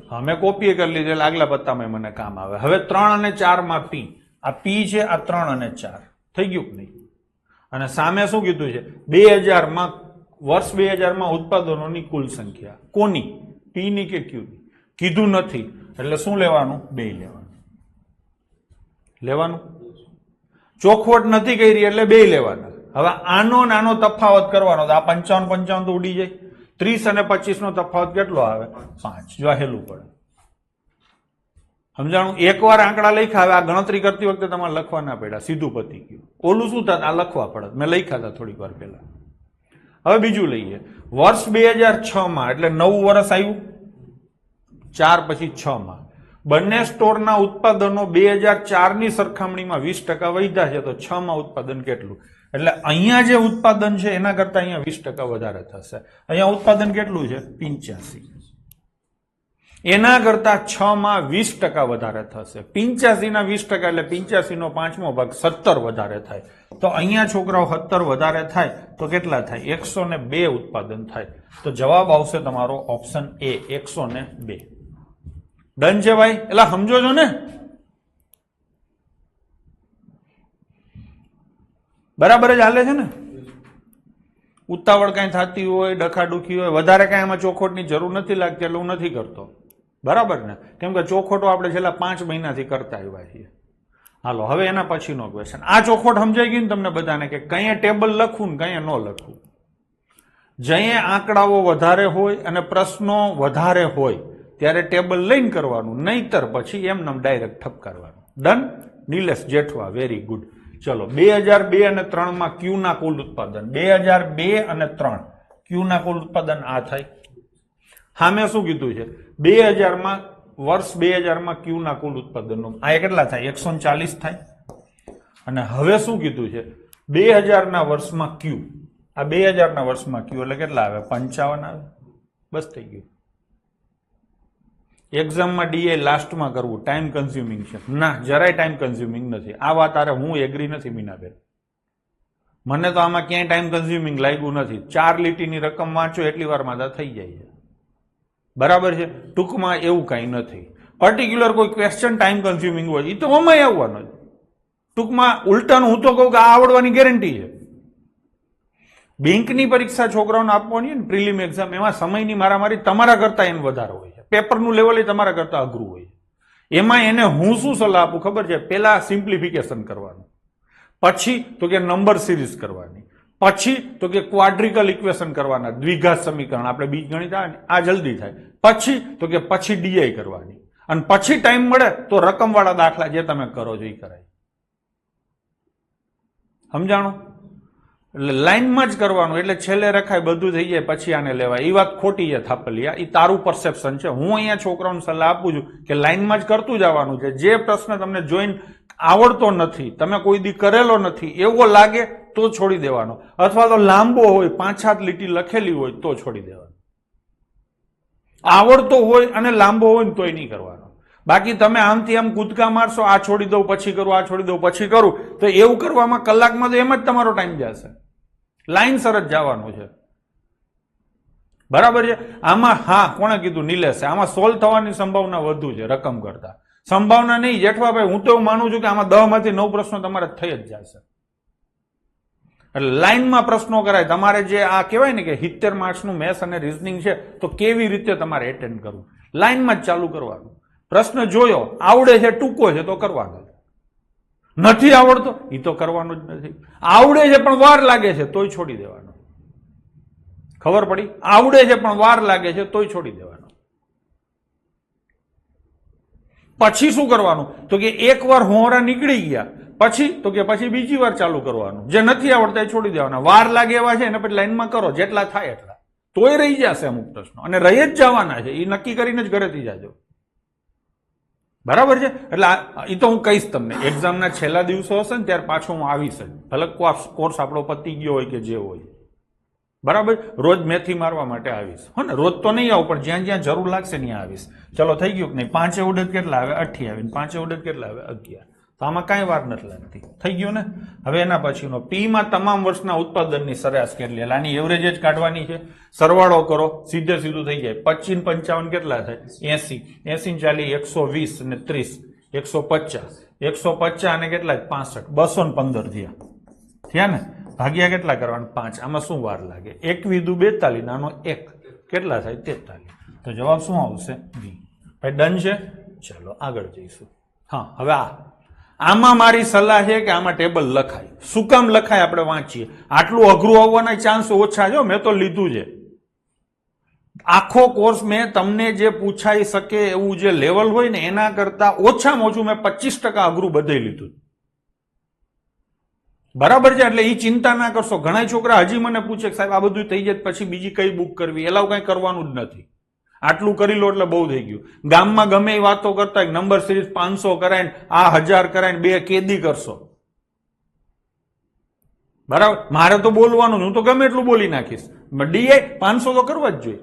હા મેં કોપી કરી લીધેલ, આગલા પત્તામાં મને કામ આવે. હવે 3 અને 4 માં પી. આ પી છે, આ 3 અને 4 થઈ ગયું કે નહીં? અને સામે શું કીધું છે 2000 માં વર્ષ 2000 માં ઉત્પાદનોની કુલ સંખ્યા. કોની? પી ની કે ક્યુ ની? કીધું નથી એટલે શું લેવાનું? 2 લેવાનું. ચોખવટ નથી કરી એટલે 2 લેવાના. હવે આનો નાનો તફાવત કરવાનો. આ 55 તો ઉડી જાય. 30 અને 25 નો તફાવત કેટલો આવે 5. જો હેલું પડે સમજાણું. એકવાર આંકડા લખ્યા. હવે આ ગણતરી કરતી વખતે તમારે લખવા ના પડ્યા, સીધું પતી ગયું. ઓલું શું થાય આ લખવા પડે. મેં લખ્યા હતા થોડીક વાર પહેલા. હવે બીજું લઈએ. વર્ષ 2006 માં એટલે નવું વર્ષ આવ્યું 4 પછી 6 માં બંને સ્ટોરના ઉત્પાદનો 2004 ની સરખામણીમાં 20% વધ્યા છે. તો 6 માં ઉત્પાદન કેટલું? એટલે અહીંયા જે ઉત્પાદન છે એના કરતા અહીંયા 20% વધારે થશે. અહીંયા ઉત્પાદન કેટલું છે 85. એના કરતા 6 માં 20% વધારે થશે. 85 ના 20% એટલે 85 નો 5મો ભાગ 17 વધારે થાય. તો અહીંયા છોકરાઓ 17 વધારે થાય તો કેટલા થાય 102 ઉત્પાદન થાય. તો જવાબ આવશે તમારો ઓપ્શન એ 102. ડન છે ભાઈ? એટલે સમજો છો ને? બરાબર જ હાલે છે ને? ઉતાવળ કઈ થતી હોય, ડખાડુખી હોય, વધારે કઈ એમાં ચોખોટની જરૂર નથી લાગતી એટલે હું નથી કરતો. બરાબર ને? કેમ કે ચોખોટો આપણે છેલ્લા 5 મહિનાથી કરતા આવ્યા છીએ. હાલો હવે એના પછીનો ક્વેશ્ચન. આ ચોખોટ સમજાઈ ગયું ને તમને બધાને કે કઈ ટેબલ લખવું ને કઈ ન લખવું. જઈએ આંકડાઓ વધારે હોય અને પ્રશ્નો વધારે હોય ત્યારે ટેબલ લઈને કરવાનું, નહીતર પછી એમને ડાયરેક્ટ ઠપકારવાનું. Done? Nilesh Jethwa very good. ચલો 2002 અને 3 માં ક્યુ ના કુલ ઉત્પાદન. 2002 અને 3 ક્યુ ના કુલ ઉત્પાદન આ થાય. હા મેં શું કીધું છે 2000 માં વર્ષ 2000 માં ક્યુ ના કુલ ઉત્પાદનનો આ કેટલા થાય 140 થાય. અને હવે શું કીધું છે 2000 ના વર્ષમાં ક્યુ. આ 2000 ના વર્ષમાં ક્યુ એટલે કેટલા આવે 55 આવે. બસ થઈ ગયું. એક્ઝામમાં ડીએ લાસ્ટમાં કરવું ટાઈમ કન્ઝ્યુમિંગ છે? ના, જરાય ટાઈમ કન્ઝ્યુમિંગ નથી. આ વાત આરે હું એગ્રી નથી મીનાબેન. મને તો આમાં ક્યાંય ટાઈમ કન્ઝ્યુમિંગ લાગ્યું નથી. 4 લીટીની રકમ વાંચો એટલી વારમાં તો થઈ જાય છે. બરાબર છે. ટૂંકમાં એવું કાંઈ નથી. પર્ટિક્યુલર કોઈ ક્વેશ્ચન ટાઈમ કન્ઝ્યુમિંગ હોય એ તો આમાં આવવાનો જ. ટૂંકમાં ઉલટાનું હું તો કહું કે આ આવડવાની ગેરંટી છે. બેંકની પરીક્ષા છોકરાઓને આપવાની હોય ને પ્રિલિમ એક્ઝામ, એમાં સમયની મારામારી તમારા કરતા એને વધારે હોય છે. પેપરનું લેવલ એ તમારા કરતા અઘરું હોય છે. એમાં એને હું શું સલાહ આપું ખબર છે? પેલા સિમ્પ્લિફિકેશન કરવાનું, પછી તો કે નંબર સિરીઝ કરવાની, પછી તો કે ક્વાડ્રિકલ ઇક્વેશન કરવાના, દ્વિઘાત સમીકરણ, આપણે બીજગણિત આવે ને આ જલ્દી થાય. પછી તો કે પછી ડીઆઈ કરવાની, અને પછી ટાઈમ મળે તો રકમવાળા દાખલા જે તમે કરો છો એ કરાય. સમજાણું? એટલે લાઈનમાં જ કરવાનું, એટલે છેલ્લે રખાય બધું થઈ જાય પછી આને લેવાય. એ વાત ખોટી છે થાપલિયા, એ તારું પરસેપ્શન છે. હું અહીંયા છોકરાઓને સલાહ આપું છું કે લાઈનમાં જ કરતું જવાનું છે. જે પ્રશ્ન તમને જોઈને આવડતો નથી, તમે કોઈ દી કરેલો નથી એવો લાગે તો છોડી દેવાનો, અથવા તો લાંબો હોય 5-7 લીટી લખેલી હોય તો છોડી દેવાનો. આવડતો હોય અને લાંબો હોય ને તોય નહીં કરવાનો. બાકી તમે આમથી આમ કૂદકા મારશો, આ છોડી દઉં પછી કરું, આ છોડી દઉં પછી કરું, તો એવું કરવામાં કલાકમાં તો એમ જ તમારો ટાઈમ જશે. લાઈન સર જ જવાનું છે. બરાબર છે. આમાં હા કોણે કીધું? નિલેશે. આમાં સોલ્વ થવાની સંભાવના વધુ છે રકમ કરતા. સંભાવના નહીં જેઠવાભાઈ, હું તો એવું માનું છું કે આમાં 10 માંથી 9 પ્રશ્નો તમારે થઈ જ જશે. એટલે લાઈનમાં પ્રશ્નો કરાય. તમારે જે આ કહેવાય ને કે 70 માર્ક્સનું મેથ્સ અને રીઝનિંગ છે, તો કેવી રીતે તમારે એટેન્ડ કરવું, લાઈનમાં જ ચાલુ કરવાનું. પ્રશ્ન જોયો, આવડે છે, ટૂંકો છે તો કરવાનો, નથી આવડતો એ તો કરવાનું જ નથી. આવડે છે પણ વાર લાગે છે તોય છોડી દેવાનો. ખબર પડી? આવડે છે પણ વાર લાગે છે તોય છોડી દેવાનો. પછી શું કરવાનું? તો કે એકવાર હોરા નીકળી ગયા પછી તો કે પછી બીજી વાર ચાલુ કરવાનું. જે નથી આવડતા એ છોડી દેવાના. વાર લાગે એવા છે એને પછી લાઈનમાં કરો, જેટલા થાય એટલા. તોય રહી જશે અમુક પ્રશ્નો, અને રહી જ જવાના છે. એ નક્કી કરીને જ ઘરેથી જાજો. બરાબર છે. એટલે એ તો હું કહીશ તમને, એક્ઝામના છેલ્લા દિવસો હશે ને ત્યારે પાછો હું આવીશ જ. ભલે કોર્સ આપણો પતી ગયો હોય કે જે હોય. બરાબર. રોજ મેથી મારવા માટે આવીશ. હો ને, રોજ તો નહીં આવું પણ જ્યાં જ્યાં જરૂર લાગશે ત્યાં આવીશ. ચલો થઈ ગયું કે નહીં? 5 ઉડદ કેટલા આવે? 28. 5 ઉડદ કેટલા આવે? 11. તો આમાં કાંઈ વાર નથી લાગતી. થઈ ગયું ને? હવે એના પછીનો પીમાં તમામ વર્ષના ઉત્પાદનની સરેરાશ કેટલી? એટલે આની એવરેજ જ કાઢવાની છે. સરવાળો કરો, સીધે સીધું થઈ જાય. 25 ને 55 કેટલા થાય? 80. 80 ને 40 120 અને 30 150. 150 અને કેટલા? 65. 215 થયા ને? ભાગ્યા કેટલા કરવાના? 5. આમાં શું વાર લાગે? 1 × 42, આનો 1 કેટલા થાય? 43. તો જવાબ શું આવશે? બી. ભાઈ ડન છે. ચલો આગળ જઈશું. હા, હવે આમાં મારી સલાહ છે કે આમાં ટેબલ લખાય. શું કામ લખાય? આપણે વાંચીએ. આટલું અઘરું આવવાના ચાન્સ ઓછા છે. મેં તો લીધું છે આખો કોર્સ. મેં તમને જે પૂછાઈ શકે એવું જે લેવલ હોય ને એના કરતા ઓછામાં ઓછું મેં 25% અઘરું બધે લીધું. બરાબર છે. એટલે એ ચિંતા ના કરશો. ઘણા છોકરા હજી મને પૂછે કે સાહેબ આ બધું થઈ જાય પછી બીજી કઈ બુક કરવી? એલાવ કઈ કરવાનું જ નથી. આટલું કરી લો એટલે બહુ થઈ ગયું. ગામમાં ગમે એ વાતો કરતા નંબર સિરીઝ 500 કરાય, આ 1000 કરાય, 2 કેદી કરશો. બરાબર. મારે તો બોલવાનું, હું તો ગમે એટલું બોલી નાખીશ. ડીએ 500 તો કરવા જ જોઈએ.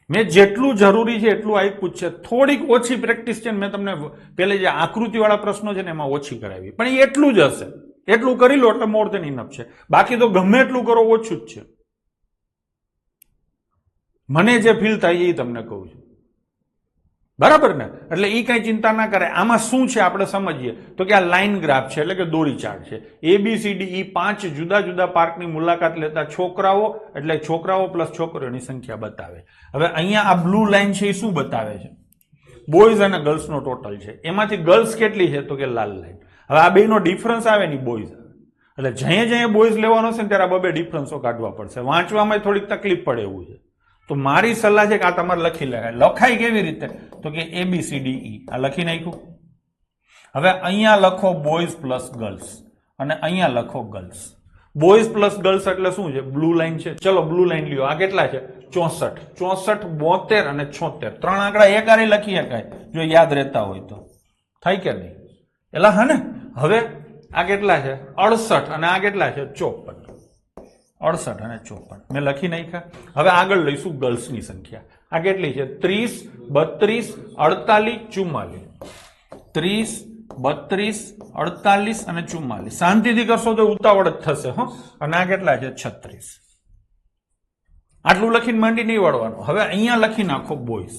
મેં જેટલું જરૂરી છે એટલું આપ્યું જ છે. થોડીક ઓછી પ્રેક્ટિસ છે. મેં તમને પેલે જે આકૃતિ વાળા પ્રશ્નો છે ને એમાં ઓછી કરાવી, પણ એ એટલું જ હશે. એટલું કરી લો એટલે મોર દેન ઇનફ છે. બાકી તો ગમે એટલું કરો ઓછું જ છે. મને જે ફીલ થાય એ તમને કહું છું. બરાબર ને? એટલે એ કઈ ચિંતા ના કરે. આમાં શું છે આપણે સમજીએ તો કે આ લાઈન ગ્રાફ છે, એટલે કે દોરી ચાર્ટ છે. ABCD 5 જુદા જુદા પાર્કની મુલાકાત લેતા છોકરાઓ, એટલે છોકરાઓ પ્લસ છોકરીઓની સંખ્યા બતાવે. હવે અહીંયા આ બ્લુ લાઈન છે એ શું બતાવે છે? બોયઝ અને ગર્લ્સનો ટોટલ છે. એમાંથી ગર્લ્સ કેટલી છે તો કે લાલ લાઈન. હવે આ બેનો ડિફરન્સ આવે ને બોયઝ આવે. એટલે જ્યાં જ્યાં બોયઝ લેવાનો છે ને ત્યારે આ બે ડિફરન્સો કાઢવા પડશે. વાંચવામાં થોડીક તકલીફ પડે એવું છે. તો મારી સલાહ છે કે આ તમારે લખી લેવાય. લખાય કેવી રીતે? તો કે ABCDE આ લખી નાખ્યું. હવે અહીંયા લખો બોયઝ પ્લસ ગર્લ્સ અને અહીંયા લખો ગર્લ્સ. બોયઝ પ્લસ ગર્લ્સ એટલે શું છે? બ્લુ લાઈન છે. ચલો બ્લુ લાઈન લ્યો. આ કેટલા છે? 64. 64, 72 અને 76. 3 આંકડા એક આરે લખી શકાય જો યાદ રહેતા હોય તો. થાય કે નહીં? એલા હા ને. હવે આ કેટલા છે? 68 અને આ કેટલા છે? 54. 68 અને 54 મેં લખી નાખ્યા. હવે આગળ લઈશું ગર્લ્સની સંખ્યા. આ કેટલી છે? 30, 32, 48, 44. 30, 32, 48 અને 44. શાંતિથી કરશો તો ઉતાવળ જ થશે હો. અને આ કેટલા છે? 36. આટલું લખીને માંડી નહીં વળવાનું. હવે અહીંયા લખી નાખો બોયઝ.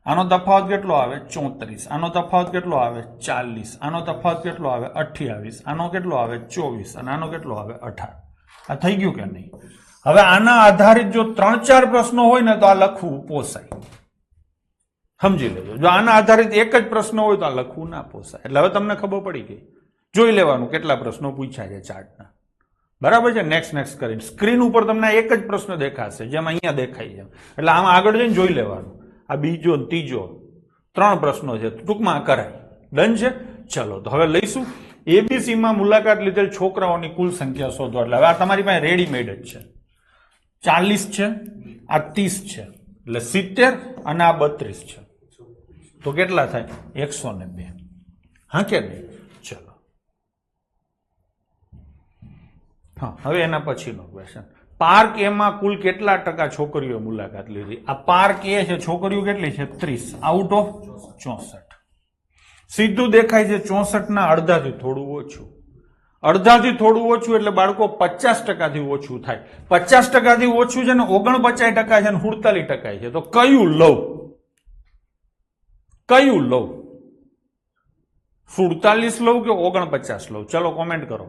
આનો તફાવત કેટલો આવે? 34. આનો તફાવત કેટલો આવે? 40. આનો તફાવત કેટલો આવે? 28. આનો કેટલો આવે? 24. અને આનો કેટલો આવે? 18. આ થઈ ગયું કે નહીં? હવે આના આધારિત જો 3-4 પ્રશ્નો હોય ને તો આ લખવું પોસાય. સમજી લેજો. જો આના આધારિત એક જ પ્રશ્ન હોય તો આ લખવું ના પોસાય. એટલે હવે તમને ખબર પડી ગઈ. જોઈ લેવાનું કેટલા પ્રશ્નો પૂછ્યા છે ચાર્ટના. બરાબર છે? નેક્સ્ટ કરીને સ્ક્રીન ઉપર તમને એક જ પ્રશ્ન દેખાશે જેમ અહીંયા દેખાય છે. એટલે આમાં આગળ જઈને જોઈ લેવાનું. આ બીજો ત્રીજો 3 પ્રશ્નો છે, ટૂંકમાં કરાય. ડન છે? ચલો તો હવે લઈશું એબીસી માં મુલાકાત લીધેલ છોકરાઓની કુલ સંખ્યા શોધો. એટલે હવે આ તમારી પાસે રેડીમેડ જ છે. 40 છે, આ 30 છે, એટલે 70 અને આ 32 છે. તો કેટલા થાય? 102. હા કે નહીં? ચલો હા. હવે એના પછીનો ક્વેશ્ચન. પાર્ક એમાં કુલ કેટલા ટકા છોકરીઓ મુલાકાત લીધી? આ પાર્ક એ છે, છોકરીઓ કેટલી છે? 30 આઉટ ઓફ 64. સીધું દેખાય છે 64 ના અડધાથી થોડું ઓછું. અડધાથી થોડું ઓછું એટલે બાળકો 50% ઓછું થાય. 50% ઓછું છે ને 49% છે ને 48% છે. તો કયું લઉં? કયું લઉં? 47 લઉં કે 49 લઉં? ચલો કોમેન્ટ કરો.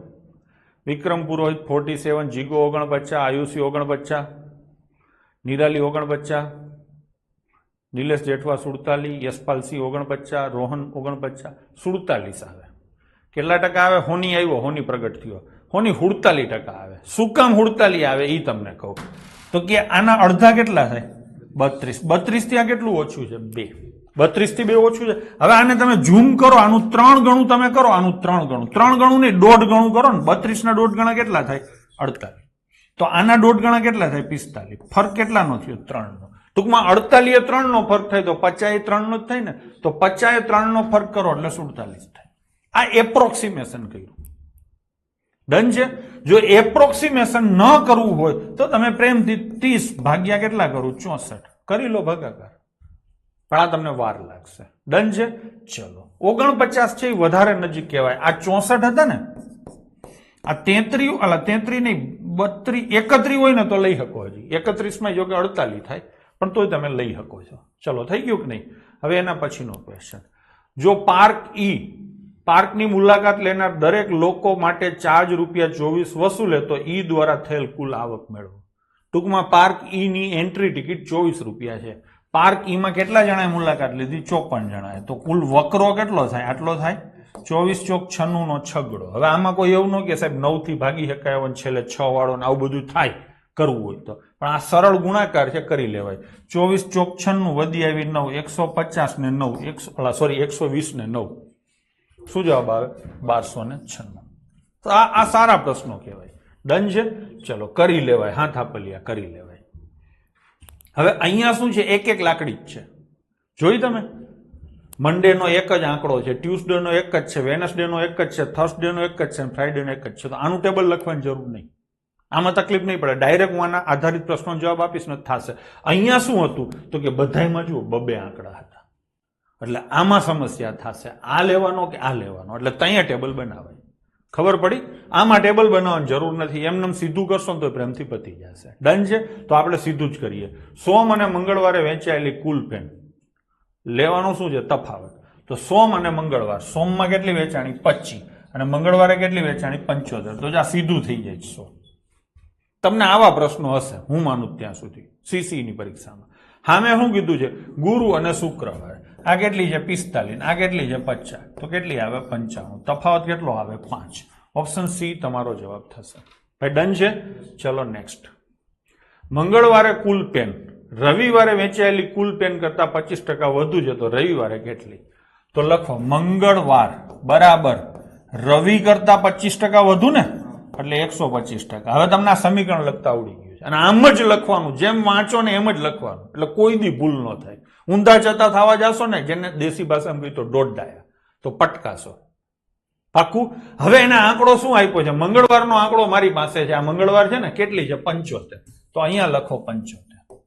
વિક્રમ પુરોહિત 47, જીગો 49, આયુષી 49, નિરાલી 49, નિલેશ જેઠવા 47, યશપાલસિંહ 49, રોહન 49, 47 આવે. કેટલા ટકા આવે? હોની આવ્યો, હોની પ્રગટ થયો. હોની 48% આવે. શું કામ 48 આવે એ તમને કહું તો કે આના અડધા કેટલા થાય? 32. 32 થી આ કેટલું ઓછું છે? 2. 32 થી 2 ઓછું છે. હવે આને તમે ઝૂમ કરો, આનું 3 ગણું તમે કરો, આનું 3 ગણું. 3 ગણું નહીં, 1.5 ગણું કરો ને. 32 ના 1.5 ગણા કેટલા થાય? 48. તો આના 1.5 ગણા કેટલા થાય? 45. ફરક કેટલાનો થયો? 3 નો. ટૂંકમાં 48 એ 3 નો ફરક થાય તો 50 એ 3 નો જ થાય ને. તો 50 એ 3 નો ફરક કરો એટલે 47 થાય. આ એપ્રોક્સિમેશન કર્યું. ડન છે? જો એપ્રોક્સિમેશન ન કરવું હોય તો તમે પ્રેમથી 30 ભાગ્યા કેટલા કરું? 64 કરી લો ભાગાકાર. પણ આ તમને વાર લાગશે. ડન છે? ચલો 49 છે એ વધારે નજીક કહેવાય. આ 64 હતા ને, આ 33 નહીં 32 31 હોય ને તો લઈ શકો. હજી 31 માં જો કે 48 થાય પણ તોય તમે લઈ શકો છો. ચલો થઈ ગયું કે નહીં? હવે એના પછીનો ક્વેશ્ચન. જો પાર્કની મુલાકાત લેનાર દરેક લોકો માટે ચાર્જ ₹24 વસૂલે તો ઈ દ્વારા થયેલ કુલ આવક મેળવો. ટૂંકમાં પાર્ક ઈ ની એન્ટ્રી ટિકિટ ₹24 છે. પાર્ક ઈ માં કેટલા જણાએ મુલાકાત લીધી? 54 જણાએ. તો કુલ વકરો કેટલો થાય? આટલો થાય. 24 ચોક 96 નો છગડો. હવે આમાં કોઈ એવું ન કે સાહેબ 9 થી ભાગી શકાય અને છેલ્લે 6 વાળો ને આવું બધું થાય કરવું હોય તો, પણ આ સરળ ગુણાકાર છે, કરી લેવાય. 24 ચોક 96 વધી આવી 9, 150 ને 9, 120 ને 9. શું જવાબ આવે? 1296. તો આ સારા પ્રશ્નો કહેવાય. ડન છે? ચલો કરી લેવાય. હા થાપલિયા કરી લેવાય. હવે અહીંયા શું છે? એક લાકડી જ છે. જોઈ તમે? મંડે નો એક જ આંકડો છે, ટ્યુઝડે નો એક જ છે, વેનસડે નો એક જ છે, થર્સડે નો એક જ છે, ફ્રાઈડે નો એક જ છે. તો આનું ટેબલ લખવાની જરૂર નહીં. આમાં તકલીફ નહીં પડે. ડાયરેક્ટ હું આના આધારિત પ્રશ્નો જવાબ આપીશ ને થશે. અહીંયા શું હતું તો કે બધાયમાં જુઓ 2 આંકડા હતા. એટલે આમાં સમસ્યા થશે. આ લેવાનો કે આ લેવાનો. એટલે ત્યાં ટેબલ બનાવાય. ખબર પડી? આમાં ટેબલ બનાવવાની જરૂર નથી. એમને સીધું કરશો તો પ્રેમથી પતી જશે. ડન છે? તો આપણે સીધું જ કરીએ. સોમ અને મંગળવારે વેચાયેલી કુલ પેન લેવાનું શું છે? તફાવત. તો સોમ અને મંગળવાર, સોમમાં કેટલી વેચાણી? 25 અને મંગળવારે કેટલી વેચાણી? 75. તો આ સીધું થઈ જાય 100. તમને આવા પ્રશ્નો હશે હું માનું ત્યાં સુધી સીસી ની પરીક્ષામાં. હા મેં શું કીધું છે? ગુરુ અને શુક્રવારે. આ કેટલી છે? 45. આ કેટલી છે? 50. તો કેટલી આવે? 95. તફાવત કેટલો આવે? 5. ઓપ્શન સી તમારો જવાબ થશે. ભાઈ ડન છે? ચલો નેક્સ્ટ. મંગળવારે કુલ પેન રવિવારે વેચાયેલી કુલ પેન કરતા 25% વધુ છે તો રવિવારે કેટલી? તો લખો મંગળવાર બરાબર રવિ કરતા 25% વધુ ને, એટલે 125%. હવે તમને આ સમીકરણ લખતા આવડી ગયું છે અને આમ જ લખવાનું. જેમ વાંચો ને એમ જ લખવાનું. એટલે કોઈ દી ભૂલ ન થાય. ઊંધા જતા થવા જાશો ને, જેને દેશી ભાષામાં કહી તો દોડડાયા, તો પટકાશો. પાકું? હવે એના આંકડો શું આપ્યો છે? મંગળવારનો આંકડો મારી પાસે છે. આ મંગળવાર છે ને, કેટલી છે? 75. તો અહીંયા લખો 75.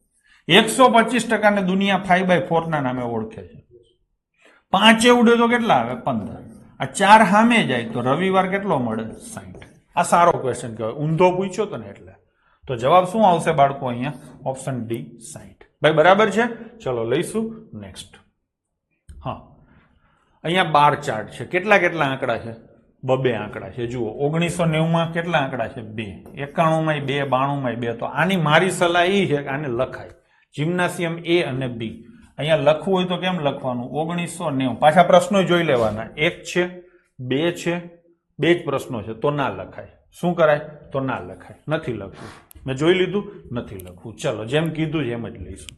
125% ને દુનિયા 5/4 ના નામે ઓળખે છે. 5 ઉડે તો કેટલા આવે? 15. આ 4 સામે જાય તો રવિવાર કેટલો મળે? 60. આ સારો ક્વેશ્ચન કહેવાય, ઊંધો પૂછ્યો તો ને એટલે. તો જવાબ શું આવશે બાળકો? અહીંયા ઓપ્શન ડી 60. ભાઈ બરાબર છે? ચલો લઈશું નેક્સ્ટ. હા, અહીંયા બાર ચાર્ટ છે. કેટલા કેટલા આંકડા છે? 2 આંકડા છે. જુઓ, 1990 માં કેટલા આંકડા છે? 2. 91 માં 2, 92 માં 2. તો આની મારી સલાહ એ છે કે આને લખાય જિમ્નાસિયમ A અને B. અહીંયા લખવું હોય તો કેમ લખવાનું? 1990. પાછા પ્રશ્નો જોઈ લેવાના. 1 છે, 2 છે, 2 જ પ્રશ્નો છે, તો ના લખાય. શું કરાય? તો ના લખાય. નથી લખવું. મેં જોઈ લીધું, નથી લખવું. ચલો, જેમ કીધું છે એમ જ લઈશું.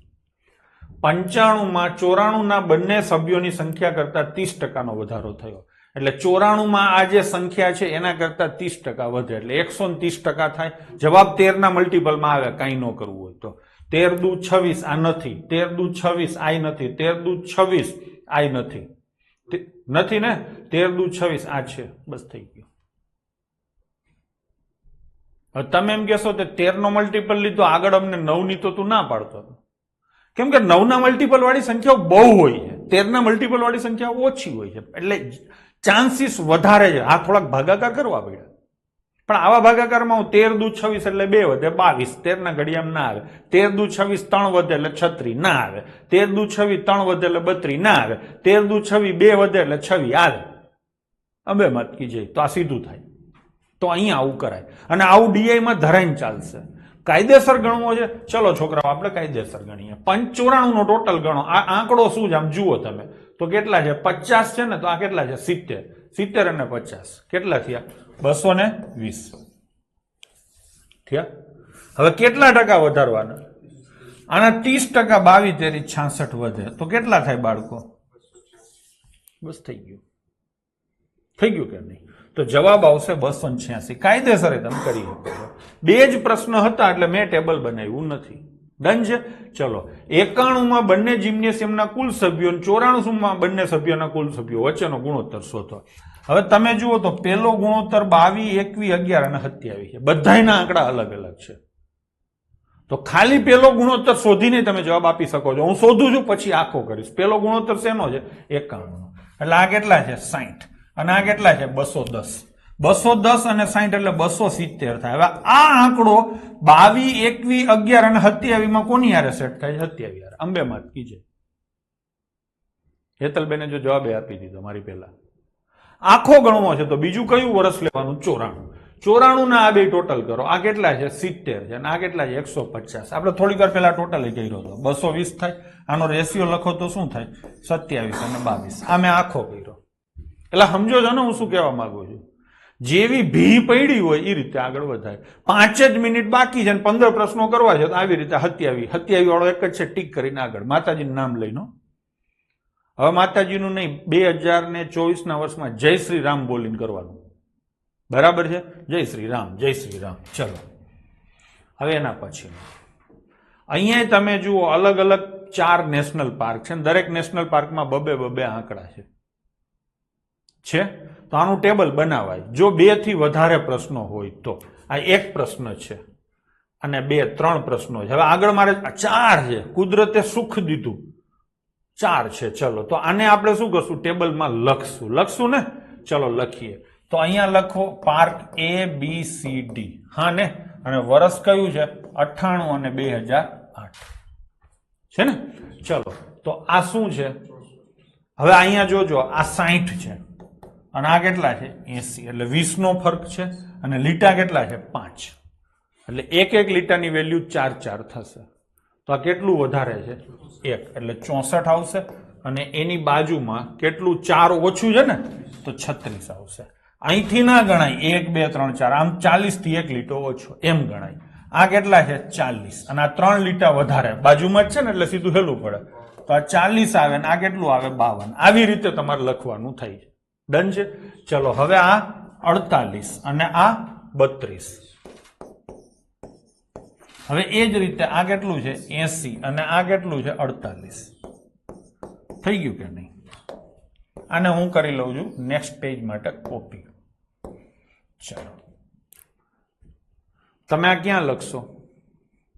95 માં 94 ના બંને સભ્યોની સંખ્યા કરતા 30% નો વધારો થયો. એટલે 94 માં આ જે સંખ્યા છે એના કરતા 30% વધે એટલે 130% થાય. જવાબ 13 ના મલ્ટીપલમાં આવે, કાંઈ ન કરવું હોય તો. 13 દુ 26 આ નથી, 13 દુ 26 આ નથી, 13 દુ 26 આ નથી, નથી ને, 13 દુ 26 આ છે. બસ થઈ ગયું. હવે તમે એમ કહેશો કે 13 નો મલ્ટીપલ લીધો, આગળ અમને 9 ની તો તું ના પાડતો. કેમ કે 9 ના મલ્ટીપલ વાળી સંખ્યાઓ બહુ હોય છે, 13 ના મલ્ટીપલ વાળી સંખ્યાઓ ઓછી હોય છે, એટલે ચાન્સીસ વધારે છે. આ થોડાક ભાગાકાર કરવા પડ્યા, પણ આવા ભાગાકારમાં 13 દુ 26 એટલે 2 વધે 22, 13 ના ઘડિયામાં ના આવે. 13 દુ 26 3 વધે એટલે 36 ના આવે. 13 દુ 26 3 વધે એટલે 32 ના આવે. 13 દુ 26 2 વધે એટલે 26 આવે. અંબે મત કીજે તો આ સીધું થાય. તો અહીંયા આવું કરાય, અને આવું ડીઆઈ માં ધરાઈને ચાલશે. કાયદેસર ગણવો છે. ચલો છોકરાઓ, આપણે કાયદેસર ગણીએ. 95 નો ટોટલ ગણો. આ આંકડો શું છે આમ જુઓ તમે તો કેટલા છે? 50 છે ને, તો આ કેટલા છે? 70. 70 અને 50 કેટલા થયા? 220 થયા. હવે કેટલા ટકા વધારવાના? આના 30%, 22 તેરી 66 વધે તો કેટલા થાય બાળકો? બસ થઈ ગયું. થઈ ગયું કે નહીં? તો જવાબ આવશે 286. કાયદેસર તમે કરી શકો. 2 જ પ્રશ્ન હતા એટલે મેં ટેબલ બનાવ્યું નથી. ડન છે? ચલો, 91 માં બંને જિમ્નેશિયમના કુલ સભ્યો, 94 માં બંને સભ્યોના કુલ સભ્યો વચ્ચેનો ગુણોત્તર શોધો. હવે તમે જુઓ તો પેલો ગુણોત્તર 22, 21, 11 અને 27 છે. બધાયના આંકડા અલગ અલગ છે. તો ખાલી પેલો ગુણોત્તર શોધીને તમે જવાબ આપી શકો છો. હું શોધું છું પછી આખો કરીશ. પેલો ગુણોત્તર શેનો છે? 91 નો. એટલે આ કેટલા છે? 60. અને આ કેટલા છે? 210. 210 અને 60 એટલે 270 થાય. હવે આ આંકડો 22, 21, 11 અને 27 માં કોની હારે સેટ થાય? 27 હારે. અંબે માં કીજે. હેતલબેને જો જવાબ આપી દીધો મારી પહેલા. આખો ગણવો છે તો બીજું કયું વર્ષ લેવાનું? 94. 94 ના આ બે ટોટલ કરો. આ કેટલા છે? 70 છે. અને આ કેટલા છે? 150. આપણે થોડીક વાર પહેલા ટોટલ કર્યો હતો. 220 થાય. આનો રેશિયો લખો તો શું થાય? 27 અને 22. આ મેં આખો કર્યો. એટલે સમજો છો ને હું શું કહેવા માંગુ છું? જેવી ભી પડી હોય એ રીતે આગળ વધાય. 5 જ મિનિટ બાકી છે અને 15 પ્રશ્નો કરવા છે તો આવી રીતે 27 વાળો એક જ છે, ટીક કરીને આગળ માતાજીનું નામ લઈને. હવે માતાજીનું નહીં, 2024 ના વર્ષમાં જય શ્રી રામ બોલીને કરવાનું. બરાબર છે? જય શ્રી રામ, જય શ્રી રામ. ચલો હવે એના પછી અહીંયા તમે જુઓ અલગ અલગ 4 નેશનલ પાર્ક છે. દરેક નેશનલ પાર્કમાં 2 આંકડા છે. તો આનું ટેબલ બનાવાય. જો 2 થી વધારે પ્રશ્નો હોય તો. આ એક પ્રશ્ન છે અને 2, 3 પ્રશ્નો છે. હવે આગળ મારે 4 છે. કુદરતે સુખ દીધું 4 છે. ચલો તો આને આપણે શું કરશું? ટેબલમાં લખશું ને. ચલો લખીએ. તો અહીંયા લખો પાર્ક ABCD. હા ને, અને વર્ષ કયું છે? 98 અને 2008 છે ને. ચલો તો આ શું છે? હવે અહીંયા જોજો, આ 60 છે અને આ કેટલા છે? 80. એટલે 20 નો ફરક છે. અને લીટા કેટલા છે? 5. એટલે એક લીટાની વેલ્યુ 4 થશે. તો આ કેટલું વધારે છે? 1. એટલે 64 આવશે. અને એની બાજુમાં કેટલું 4 ઓછું છે ને, તો 36 આવશે. અહીંથી ના ગણાય 1, 2, 3, 4. આમ 40 થી 1 લીટો ઓછો એમ ગણાય. આ કેટલા છે? 40. અને આ 3 લીટા વધારે બાજુમાં જ છે ને, એટલે સીધું હેલું પડે. તો આ 40 આવે ને આ કેટલું આવે? 52. આવી રીતે તમારે લખવાનું થાય છે. ડન છે? ચલો હવે આ 48 અને આ 32. હવે એ જ રીતે આ કેટલું છે? 80 અને આ કેટલું છે? 48. થઈ ગયું કે નહીં? આને હું કરી લઉં છું નેક્સ્ટ પેજ માટે કોપી. ચલો તમે આ ક્યાં લખશો?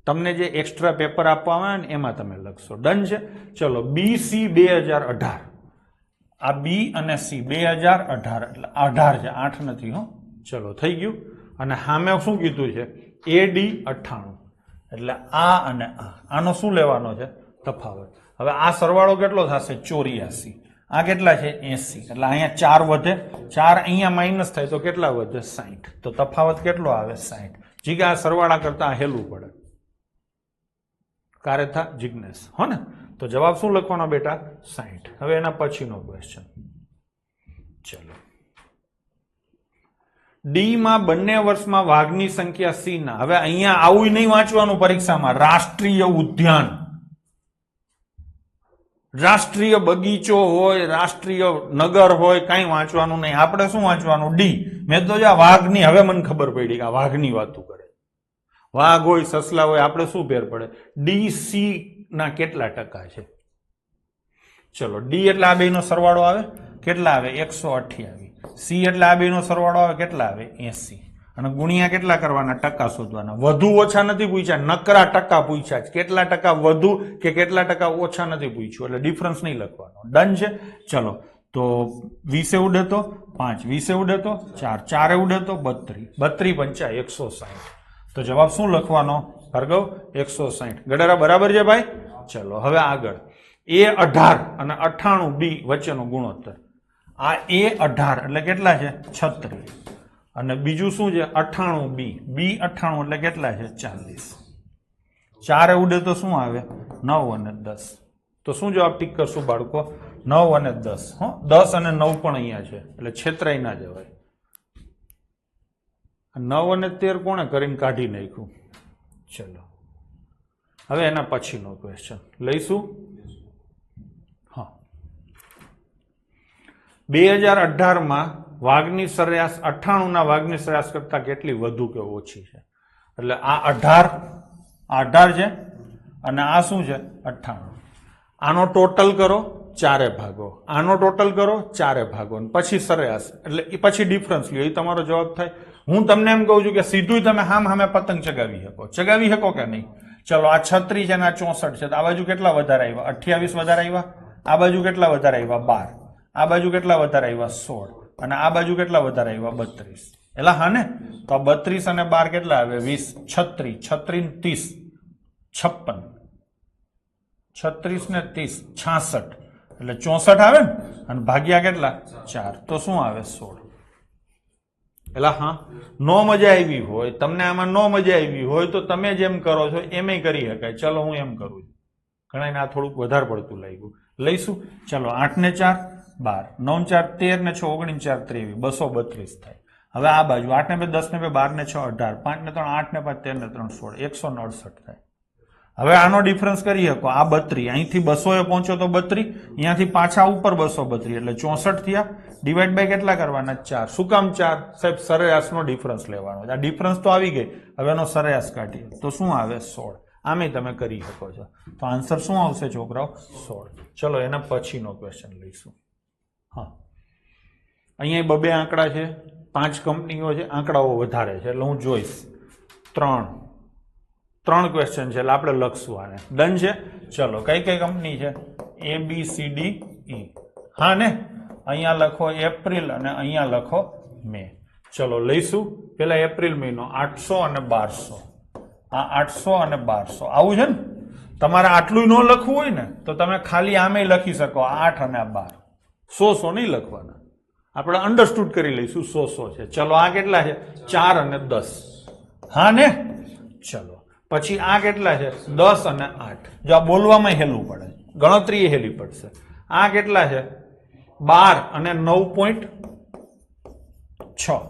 તમને જે એક્સ્ટ્રા પેપર આપવામાં આવે ને એમાં તમે લખશો. ડન છે. ચલો BC 2018, આ બી અને સી 2018 એટલે 18 છે, 8 નથી હો. ચલો થઈ ગયું. અને સામે શું કીધું છે? AD 98 એટલે આ અને આનો શું લેવાનો છે? તફાવત. હવે આ સરવાળો કેટલો થશે? 84. આ કેટલા છે? 80. એટલે અહીંયા 4 વધે, 4 અહીંયા માઇનસ થાય તો કેટલા વધે? 60. તો તફાવત કેટલો આવે? 60. જીગા આ સરવાળા કરતા હેલું પડે. કારેથા જિગ્નેશ હો ને? તો જવાબ શું લખવાનો બેટા? 60. હવે એના પછીનો ક્વેશ્ચન. ચલો ડી માં બંને વર્ષમાં વાઘની સંખ્યા સી ના. હવે અહીંયા આવું નહીં વાંચવાનું પરીક્ષામાં. રાષ્ટ્રીય ઉદ્યાન, રાષ્ટ્રીય બગીચો હોય, રાષ્ટ્રીય નગર હોય, કઈ વાંચવાનું નહીં. આપણે શું વાંચવાનું? ડી. મેં તો આ વાઘની, હવે મને ખબર પડી કે આ વાઘની વાતો કરે. વાઘ હોય, સસલા હોય, આપણે શું ફેર પડે? DC ના કેટલા ટકા છે? ચલો ડી એટલે આ બેનો સરવાળો આવે કેટલા આવે? 128. સી એટલે આ બેનો સરવાળો આવે કેટલા આવે? 80. અને ગુણ્યા કેટલા કરવાના? ટકા શોધવાના. વધુ ઓછા નથી પૂછ્યા, નકરા ટકા પૂછ્યા છે. કેટલા ટકા વધુ કે કેટલા ટકા ઓછા નથી પૂછ્યું, એટલે ડિફરન્સ નહીં લખવાનો. ડન છે. ચલો તો 20 એ ઉડે તો 5, 20 એ ઉડે તો 4, 4 એ ઉડે તો 32, 32 પંચા 160. તો જવાબ શું લખવાનો ભાર્ગવ? 160. ગડારા બરાબર છે ભાઈ? ચલો હવે આગળ. A18 અને 98B વચ્ચેનો ગુણોત્તર. આ A18 એટલે કેટલા છે? 36. અને બીજું શું છે? 98B, B98 એટલે કેટલા છે? 40. 4 એ ઉડે તો શું આવે? 9 અને 10. તો શું જવાબ ટીક કરશું બાળકો? 9 અને 10. હો 10 અને 9 પણ અહીંયા છે એટલે છેતરાઈ ના જવાય. 9 અને 13 કોણે કરીને કાઢી નાખ્યું? ચલો હવે એના પછીનો ક્વેશ્ચન લઈશું. હા 2018 માં વાઘની સરેરાશ 98 ના વાઘની સરેરાશ કરતા કેટલી વધુ કે ઓછી છે? એટલે આ 18 છે અને આ શું છે? 98. આનો ટોટલ કરો, 4 ભાગો. આનો ટોટલ કરો, 4 ભાગો. પછી સરેરાશ એટલે એ પછી ડિફરન્સ લ્યો, એ તમારો જવાબ થાય. હું તમને એમ કહું છું કે સીધું તમે સામે પતંગ ચગાવી શકો કે નહીં? ચલો આ 36 છે અને આ 64 છે. આ બાજુ કેટલા વધારે આવ્યા? 28 વધારે આવ્યા. આ બાજુ કેટલા વધારે આવ્યા? 12. આ બાજુ કેટલા વધારે આવ્યા? 16. અને આ બાજુ કેટલા વધારે આવ્યા? 32. એટલે હા ને? તો 32 અને 12 કેટલા આવે? 20. 36, 36, 30, 56. 36 ને 30, 66. એટલે 64 આવે ને? અને ભાગ્યા કેટલા? 4. તો શું આવે? 16. એટલે હા, નો મજા આવી હોય તમને, આમાં નો મજા આવી હોય તો તમે જેમ કરો છો એમ કરી શકાય. ચલો હું એમ કરું છું. ઘણા આ થોડુંક વધારે પડતું લાગ્યું. લઈશું. ચલો 8 ને 4 12, 9 4 13 ને 6 19 4 23, 232 થાય. હવે આ બાજુ 8 ને 2 10 ને 2 12 ને 6 18, 5 ને 3 8 ને 5 13 ને 3 16, 169 થાય. હવે આનો ડિફરન્સ કરી શકો. આ 32, અહીંથી 200 એ પહોંચો તો 32, અહીંયાથી પાછા ઉપર 232 એટલે 64 થયા. ડિવાઈડ બાય કેટલા કરવાના? 4. શું કામ 4? સાહેબ સરેરાશનો ડિફરન્સ લેવાનો. આ ડિફરન્સ તો આવી ગઈ, હવે એનો સરેરાશ કાઢીએ તો શું આવે? 16. આમે તમે કરી શકો છો. તો આન્સર શું આવશે છોકરાઓ? 16. ચલો એના પછીનો ક્વેશ્ચન લઈશું. હા અહીંયા 2 આંકડા છે, 5 કંપનીઓ છે, આંકડાઓ વધારે છે એટલે હું જોઈશ. 3 ક્વેશ્ચન છે એટલે આપણે લખશું આને. ડન છે. ચલો કઈ કઈ કંપની છે? ABCDE. હા ને? અહીંયા લખો એપ્રિલ અને અહીંયા લખો મે. ચલો લઈશું. પેલા એપ્રિલ મહિનો 800 અને 1200. આ 800 અને 1200 આવું છે ને? તમારે આટલું ન લખવું હોય ને તો તમે ખાલી આમે લખી શકો 8 અને 12. 100 નહીં લખવાના, આપણે અન્ડરસ્ટુડ કરી લઈશું. 100 છે. ચલો આ કેટલા છે? 4 અને 10. હા ને? ચલો પછી આ કેટલા છે? 10 અને 8. જો આ બોલવામાં હેલું પડે, ગણતરી હેલી પડશે. આ કેટલા છે? 12 અને 9.6.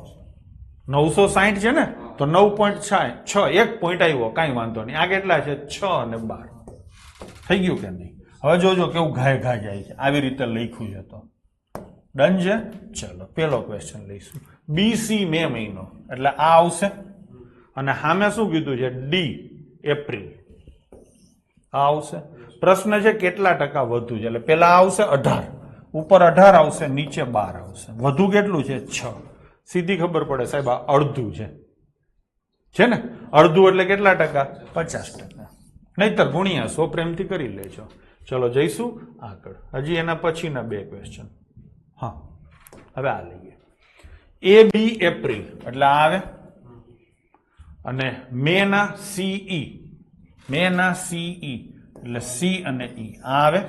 960 છે ને? તો 9.6 એક પોઈન્ટ આવ્યો, કાંઈ વાંધો નહીં. આ કેટલા છે? 6 અને 12. થઈ ગયું કે નહીં? હવે જોજો કેવું ઘાય જાય છે. આવી રીતે લખ્યું છે તો ડન છે. ચલો પેલો ક્વેશ્ચન લઈશું. BC મે મહિનો એટલે આ આવશે. અને સામે શું કીધું છે? D April. આ આવશે. પ્રશ્ન છે કેટલા ટકા વધુ છે એટલે પેલા આવશે 18 ઉપર 18 આવશે, નીચે 12 આવશે. વધુ કેટલું છે? 6. સીધી ખબર પડે સાહેબ આ અડધું છે ને? અડધું એટલે કેટલા ટકા? 50%. નહીતર ગુણ્યા 100 પ્રેમથી કરી લેજો. ચલો જઈશું આગળ. હજી એના પછીના 2 ક્વેશ્ચન. હા, હવે આ લઈએ. એ બી એપ્રિલ એટલે આ આવે, અને મેના સીઈ, મેના સીઈ એટલે સી અને ઈ આ આવે.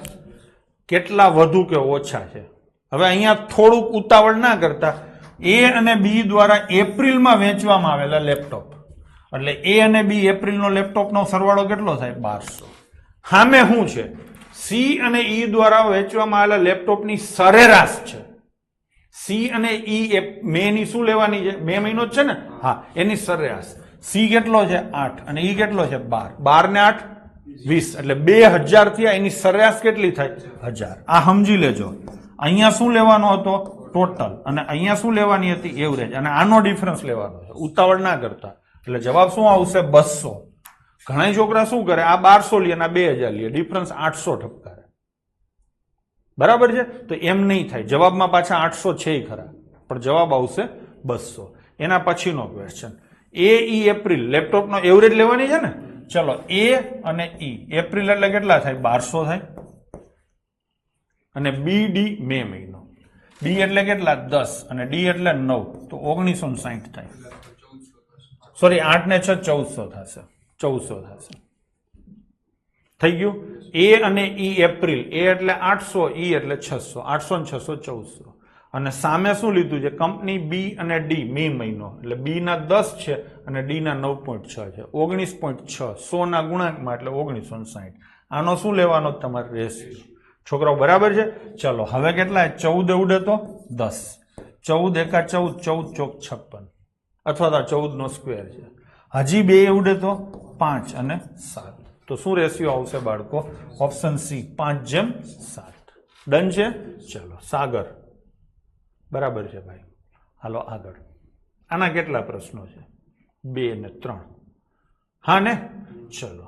કેટલા વધુ કે ઓછા છે? હવે અહીંયા થોડુંક ઉતાવળ ના કરતા, એ અને બી દ્વારા એપ્રિલમાં વેચવામાં આવેલા લેપટોપ એટલે એ અને બી એપ્રિલનો લેપટોપનો સરવાળો કેટલો થાય? 1200. સામે શું છે? સી અને ઈ દ્વારા વેચવામાં આવેલા લેપટોપની સરેરાશ છે. સી અને ઈ મેની શું લેવાની છે? મે મહિનો જ છે ને? હા, એની સરેરાશ. સી કેટલો છે? 8 અને ઈ કેટલો છે? 12. 12 ને 8 20 એટલે 2000 થયા. એની સરેરાશ કેટલી થાય? 1000. આ સમજી લેજો. અહીંયા શું લેવાનો હતો? ટોટલ. અને અહીંયા શું લેવાની હતી? એવરેજ. અને આનો ડિફરન્સ લેવાનો છે. ઉતાવળ ના કરતા. એટલે જવાબ શું આવશે? 200. ઘણા છોકરા શું કરે? આ 1200 લે અને આ 2000 લે, ડિફરન્સ 800 ઠપકારે. બરાબર છે? તો એમ નહીં થાય. જવાબમાં પાછા 800 છે ખરા, પણ જવાબ આવશે 200. એના પછીનો ક્વેશ્ચન. એ ઈ એપ્રિલ લેપટોપનો એવરેજ લેવાની છે ને? ચલો, એ અને ઈ એપ્રિલ એટલે કેટલા થાય? 1200 થાય. અને બી ડી મે મહિનો. બી એટલે કેટલા? 10 અને ડી એટલે 9, તો 1960 થાય. સોરી, 8 ને 6 1400 થશે. 1400 થશે. થઈ ગયું? એ અને ઈ એપ્રિલ. એ એટલે 800, ઈ એટલે 600. 800 ને 600 1400. અને સામે શું લીધું છે? કંપની બી અને ડી મે મહિનો એટલે બી ના 10 છે અને ડી ના 9.6 છે. 19.6 100 ના ગુણાંકમાં એટલે 1960. આનો શું લેવાનો તમારે રહેશે? છોકરાઓ બરાબર છે? ચલો હવે કેટલા? 14 ઉડે તો 10. 14 એકા 14, 14 ચોક 56 અથવા તો 14 નો સ્ક્વેર છે. હજી 2 ઉડે તો 5 અને 7. તો શું રેશિયો આવશે બાળકો? Option C 5:7. ડન છે? ચલો સાગર બરાબર છે ભાઈ. હાલો આગળ. આના કેટલા પ્રશ્નો છે? 2 ને 3. હા ને? ચલો,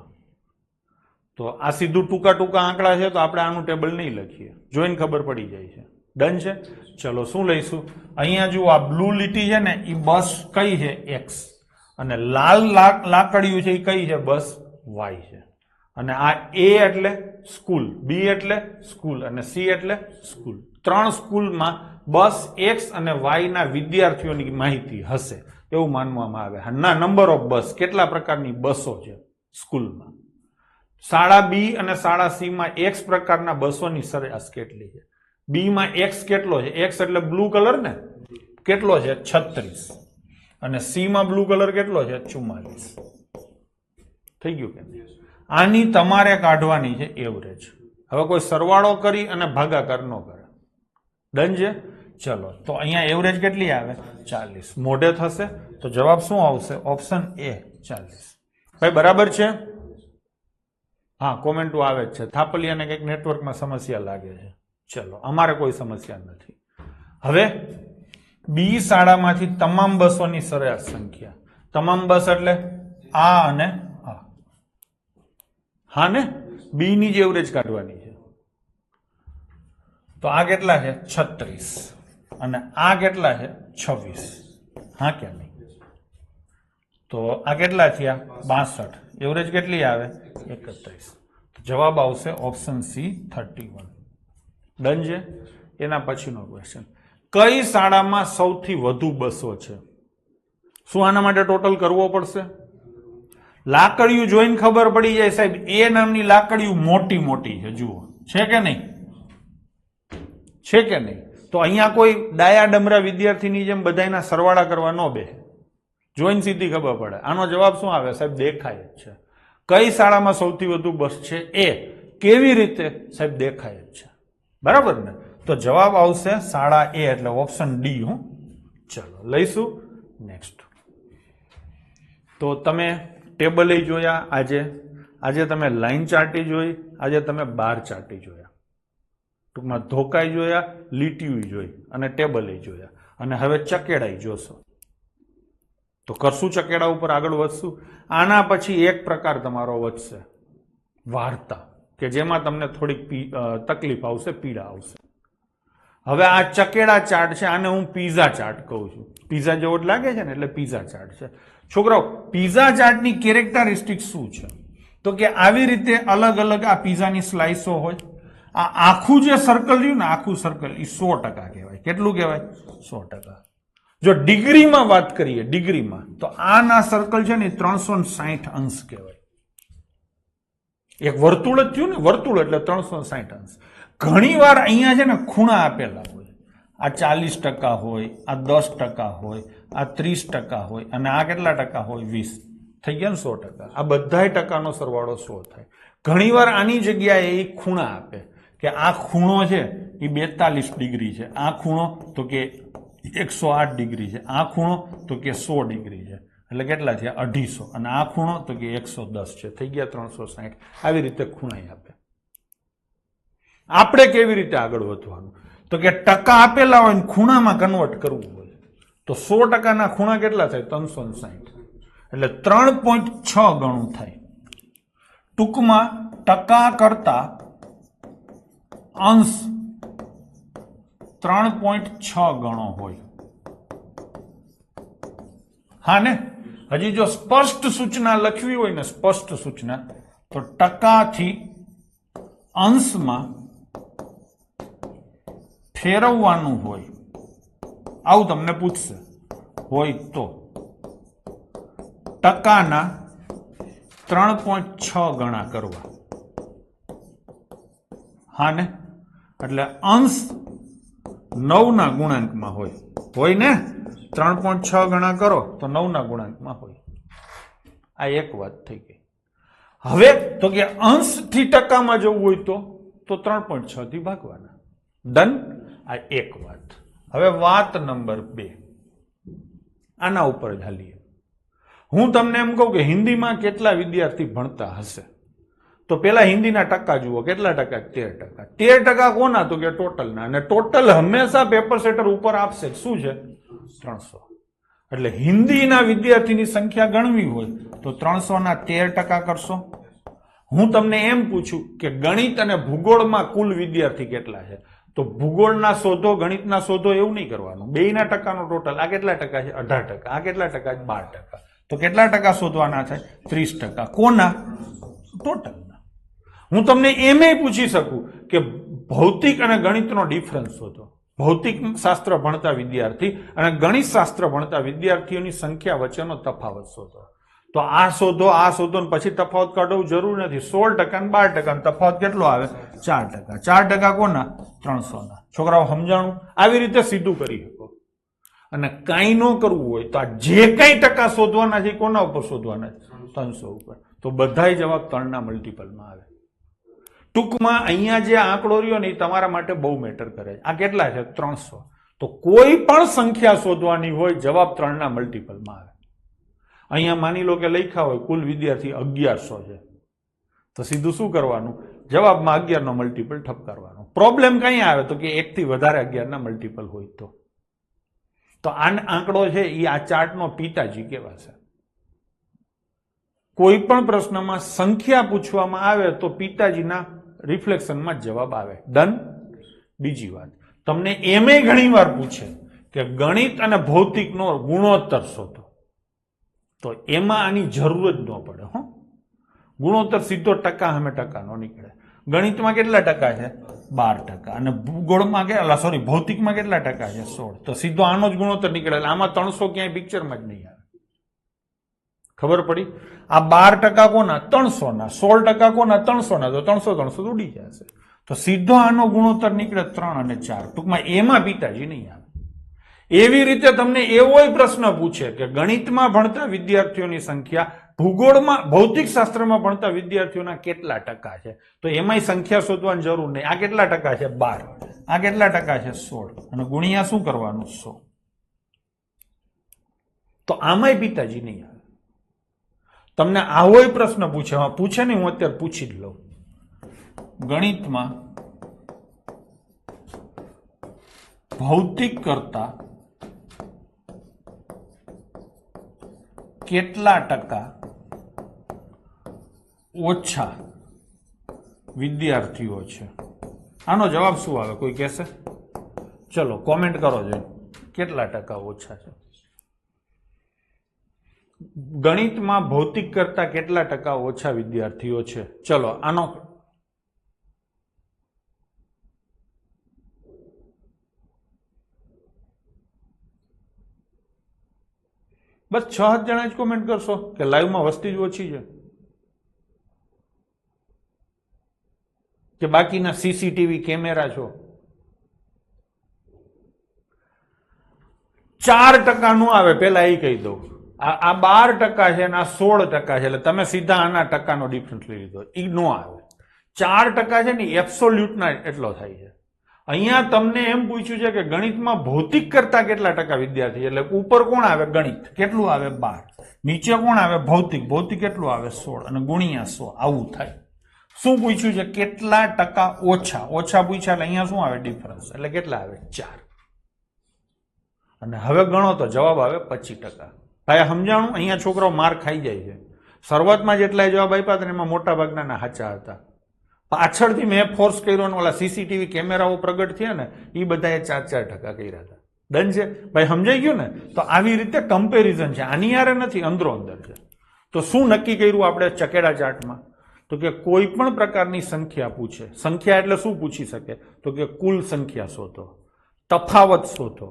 તો આ સીધું ટૂંકા ટૂંકા આંકડા છે, તો આપણે આનું ટેબલ નહીં લખીએ, જોઈને ખબર પડી જાય છે. ડન છે? ચલો શું લઈશું? અહીંયા જુઓ, આ બ્લુ લીટી છે ને, એ બસ કઈ છે? એક્સ. અને લાલ લાકડિયું છે એ કઈ છે? બસ વાય છે. અને આ એ એટલે સ્કૂલ, બી એટલે સ્કૂલ અને સી એટલે સ્કૂલ. 3 સ્કૂલમાં બસ એક્સ અને વાય ના વિદ્યાર્થીઓની માહિતી હશે એવું માનવામાં આવે. ના, નંબર ઓફ બસ, કેટલા પ્રકારની બસો છે સ્કૂલમાં. શાળા બી અને શાળા સી માં એક્સ પ્રકારના બસોની સરેરાશ કેટલી છે? બી માં એક્સ કેટલો છે? એક્સ એટલે બ્લુ કલર ને, કેટલો છે? 36. અને સી માં બ્લુ કલર કેટલો છે? 44. થઈ ગયું કે નહીં? આની તમારે કાઢવાની છે એવરેજ. હવે કોઈ સરવાળો કરી અને ભાગાકાર ન કરે. ડન છે? ચલો, તો અહીંયા એવરેજ કેટલી આવે? 40. મોઢે થશે તો જવાબ શું આવશે? Option A 40. ભાઈ બરાબર છે? હા, કોમેન્ટો આવે જ છે. થાપલિયાને કંઈક નેટવર્કમાં સમસ્યા લાગે છે. ચલો, અમારે કોઈ સમસ્યા નથી. હવે બી શાળામાંથી તમામ બસોની સરેરાશ સંખ્યા. તમામ બસ એટલે આ અને આ. હા ને? બી ની જ એવરેજ કાઢવાની છે. તો આ કેટલા છે? 36. અને આ કેટલા છે? 26. હા કે નહીં? તો આ કેટલા થયા? 62. એવરેજ કેટલી આવે? 31. જવાબ આવશે ઓપ્શન સી 31. ડન છે? એના પછીનો ક્વેશ્ચન. કઈ શાળામાં સૌથી વધુ બસો છે? શું આના માટે ટોટલ કરવો પડશે? લાકડીયું જોઈને ખબર પડી જાય સાહેબ, એ નામની લાકડીયું મોટી મોટી છે. જુઓ, છે કે નહીં? છે કે નહીં? તો અહીંયા કોઈ ડાયા ડમરા વિદ્યાર્થીની જેમ બધાના સરવાળા કરવા ન બેસે, જોઈને સીધી ખબર પડે. આનો જવાબ શું આવે સાહેબ? દેખાય જ છે. કઈ શાળામાં સૌથી વધુ બસ છે? એ. કેવી રીતે સાહેબ? દેખાય જ છે. બરાબર ને? તો જવાબ આવશે શાળા એ એટલે ઓપ્શન ડી. હું ચલો લઈશું નેક્સ્ટ. તો તમે ટેબલ જોયા, આજે તમે લાઈન ચાર્ટી જોઈ, આજે તમે બાર ચાર્ટી જોયા, ટૂંકમાં ધોકાઈ જોયા, લીટીયું જોઈ અને ટેબલ જોયા, અને હવે ચકેડાઈ જોશો. તો કરશું ચકેડા ઉપર આગળ વધશું. આના પછી એક પ્રકાર તમારો વધશે, વાર્તા, કે જેમાં તમને થોડીક તકલીફ આવશે, પીડા આવશે. હવે આ ચકેડા ચાર્ટ છે, આને હું પીઝા ચાર્ટ કહું છું. પીઝા જેવો જ લાગે છે ને, એટલે પીઝા ચાર્ટ છે. છોકરાઓ, પીઝા ચાર્ટની કેરેક્ટરિસ્ટિક શું છે? તો કે આવી રીતે અલગ અલગ આ પીઝાની સ્લાઇસો હોય. આ આખું જે સર્કલ રહ્યું ને, આખું સર્કલ એ 100% કહેવાય. કેટલું કહેવાય? 100%. જો ડિગ્રીમાં વાત કરીએ, ડિગ્રીમાં, તો આના સર્કલ છે ને 360 અંશ કહેવાય. એક વર્તુળ જ થયું ને, વર્તુળ એટલે 360 અંશ. ઘણી વાર અહીંયા છે ને ખૂણા આપેલા હોય. આ 40% હોય, આ 10% હોય, આ 30% હોય, અને આ કેટલા ટકા હોય? 20. થઈ ગયા ને 100%. આ બધાય ટકાનો સરવાળો 100 થાય. ઘણી વાર આની જગ્યાએ એ ખૂણા આપે કે આ ખૂણો છે એ 42 ડિગ્રી છે, આ ખૂણો તો કે 108 ડિગ્રી છે, આ ખૂણો તો કે 100 ડિગ્રી છે. એટલે કેટલા થયા? 250. અને આ ખૂણો તો કે 110 છે. થઈ ગયા 360. આવી રીતે ખૂણા આપે. આપણે કેવી રીતે આગળ વધવાનું? તો કે ટકા આપેલા હોય ને ખૂણામાં કન્વર્ટ કરવું હોય તો 100%ના ખૂણા કેટલા થાય? 360. એટલે 3.6 ગણું થાય. ટૂંકમાં ટકા કરતા અંશ 3.6 ગણો હોય. હા ને? હજી જો સ્પષ્ટ સૂચના લખવી હોય ને, સ્પષ્ટ સૂચના, તો ટકાથી અંશમાં ફેરવવાનું હોય, આવું તમને પૂછશે, હોય તો ટકાના 3.6 ગણા કરવા. હા ને? એટલે અંશ 9 ના ગુણાંકમાં હોય ને? 3.6 ગણા કરો તો 9 ના ગુણાંકમાં હોય. આ એક વાત થઈ ગઈ. હવે તો કે અંશથી ટકામાં જવું હોય તો 3.6 થી ભાગવાના. ડન? આ એક વાત. હવે વાત નંબર 2, આના ઉપર જ હાલીએ. હું તમને એમ કહું કે હિન્દીમાં કેટલા વિદ્યાર્થી ભણતા હશે, તો પેલા હિન્દીના ટકા જુઓ. કેટલા ટકા? 13%. 13% કોના? તો કે ટોટલના. અને ટોટલ હંમેશા પેપર સેટર ઉપર આપશે. શું છે? 300. એટલે હિન્દીના વિદ્યાર્થીની સંખ્યા ગણવી હોય તો 300 ના 13% કરશો. હું તમને એમ પૂછું કે ગણિત અને ભૂગોળમાં કુલ વિદ્યાર્થી કેટલા છે, તો ભૂગોળના શોધો, ગણિતના શોધો, એવું નહીં કરવાનું. બેયના ટકાનો ટોટલ. આ કેટલા ટકા છે? 18%. આ કેટલા ટકા છે? 12%. તો કેટલા ટકા શોધવાના થાય? 30%. કોના? ટોટલના. હું તમને એમ પૂછી શકું કે ભૌતિક અને ગણિતનો ડિફરન્સ શોધો. ભૌતિક શાસ્ત્ર ભણતા વિદ્યાર્થી અને ગણિત શાસ્ત્ર ભણતા વિદ્યાર્થીઓની સંખ્યા વચ્ચેનો તફાવત શોધો. તો આ શોધો, આ શોધો, ને પછી તફાવત કાઢવું જરૂર નથી. 16% અને 12%. તફાવત કેટલો આવે? 4%. 4% કોના? 300 ના. છોકરાઓ સમજાણું? આવી રીતે સીધું કરી શકો. અને કાંઈ ન કરવું હોય તો આ જે કંઈ ટકા શોધવાના છે કોના ઉપર શોધવાના છે? 300 ઉપર. તો બધાય જવાબ 3 ના મલ્ટીપલમાં આવે. ટૂંકમાં અહીંયા જે આંકડો રહ્યો ને એ તમારા માટે બહુ મેટર કરે છે. આ કેટલા છે? 300. તો કોઈ પણ સંખ્યા શોધવાની હોય, જવાબ 3 ના મલ્ટીપલમાં આવે. અહીંયા માની લો કે લખ્યા હોય કુલ વિદ્યાર્થી 1100 છે, તો સીધું શું કરવાનું? જવાબમાં 11 નો મલ્ટીપલ ઠપકારવાનો. પ્રોબ્લેમ કઈ આવે તો કે 1 થી વધારે 11 ના મલ્ટીપલ હોય તો આ આંકડો છે એ આ ચાર્ટનો પિતાજી કહેવાશે. કોઈ પણ પ્રશ્નમાં સંખ્યા પૂછવામાં આવે તો પિતાજીના રિફ્લેક્શનમાં જ જવાબ આવે. ડન? બીજી વાત, તમને એમે ઘણી વાર પૂછે કે ગણિત અને ભૌતિકનો ગુણોત્તર શોધો, તો એમાં આની જરૂર જ ન પડે. ગુણોત્તર સીધો ટકા સામે ટકાનો નીકળે. ગણિતમાં કેટલા ટકા છે? 12%. અને ભૂગોળમાં ભૌતિકમાં કેટલા ટકા છે? 16. તો સીધો આનો જ ગુણોત્તર નીકળે. આમાં 300 ક્યાંય પિક્ચરમાં જ નહીં આવે. ખબર પડી? આ 12% કોના? 300 ના. 16% કોના? 300 ના. તો 300 ઉડી જશે. તો સીધો આનો ગુણોત્તર નીકળે 3 અને 4. ટૂંકમાં એમાં પિતાજી નહીં આવે. એવી રીતે તમને એવો પ્રશ્ન પૂછે કે ગણિતમાં ભણતા વિદ્યાર્થીઓની સંખ્યા ભૂગોળમાં, ભૌતિક શાસ્ત્રમાં ભણતા વિદ્યાર્થીઓના કેટલા ટકા છે, તો એમાંય સંખ્યા શોધવાની જરૂર નહીં. આ કેટલા ટકા છે? 12. આ કેટલા ટકા છે? 16. અને ગુણ્યા શું કરવાનું? 100. તો આમાંય પિતાજી નહીં આવે. તમને આવો પ્રશ્ન પૂછે ને, હું અત્યારે પૂછી જ લઉં. ગણિતમાં ભૌતિક કરતા કેટલા ટકા ઓછા વિદ્યાર્થીઓ છે? આનો જવાબ શું આવે? કોઈ કહેશે? ચલો કોમેન્ટ કરો જો કેટલા ટકા ઓછા છે. ગણિતમાં ભૌતિક કરતા કેટલા ટકા ઓછા વિદ્યાર્થીઓ છે? ચલો આનો બસ 6 જણા જ કોમેન્ટ કરશો કે લાઈવમાં વસ્તી જ ઓછી છે કે બાકીના સીસીટીવી કેમેરા છો? 4% નું આવે પેલા એ કહી દઉં. આ 12% છે અને આ 16% છે એટલે તમે સીધા આના ટકાનો ડિફરન્સ લઈ લીધો. એ નો આવે. 4% છે ને એબ્સોલ્યુટ ના એટલો થાય છે. અહીંયા તમને એમ પૂછ્યું છે કે ગણિતમાં ભૌતિક કરતા કેટલા ટકા વિદ્યાર્થી, એટલે ઉપર કોણ આવે? ગણિત. કેટલું આવે? 12. નીચે કોણ આવે? ભૌતિક. ભૌતિક કેટલું આવે? 16 અને ગુણ્યા 100. આવું થાય. શું પૂછ્યું છે? કેટલા ટકા ઓછા. ઓછા પૂછ્યા એટલે અહીંયા શું આવે? ડિફરન્સ. એટલે કેટલા આવે? 4. અને હવે ગણો તો જવાબ આવે 25%. ભાઈ સમજાણું? અહીંયા છોકરાઓ માર ખાઈ જાય છે. શરૂઆતમાં જેટલા જવાબ આપ્યા હતા એમાં મોટા ભાગના સાચા હતા. પાછળથી મેં ફોર્સ કર્યો ને ઓલા સીસીટીવી કેમેરાઓ પ્રગટ થયા ને એ બધાએ 4% કર્યા હતા. ડન છે ભાઈ? સમજાઈ ગયું ને? તો આવી રીતે કમ્પેરિઝન છે. આની યારે નથી, અંદરો અંદર છે. તો શું નક્કી કર્યું આપણે ચકેડા ચાર્ટમાં? તો કે કોઈ પણ પ્રકારની સંખ્યા પૂછે. સંખ્યા એટલે શું પૂછી શકે? તો કે કુલ સંખ્યા શોધો, તફાવત શોધો.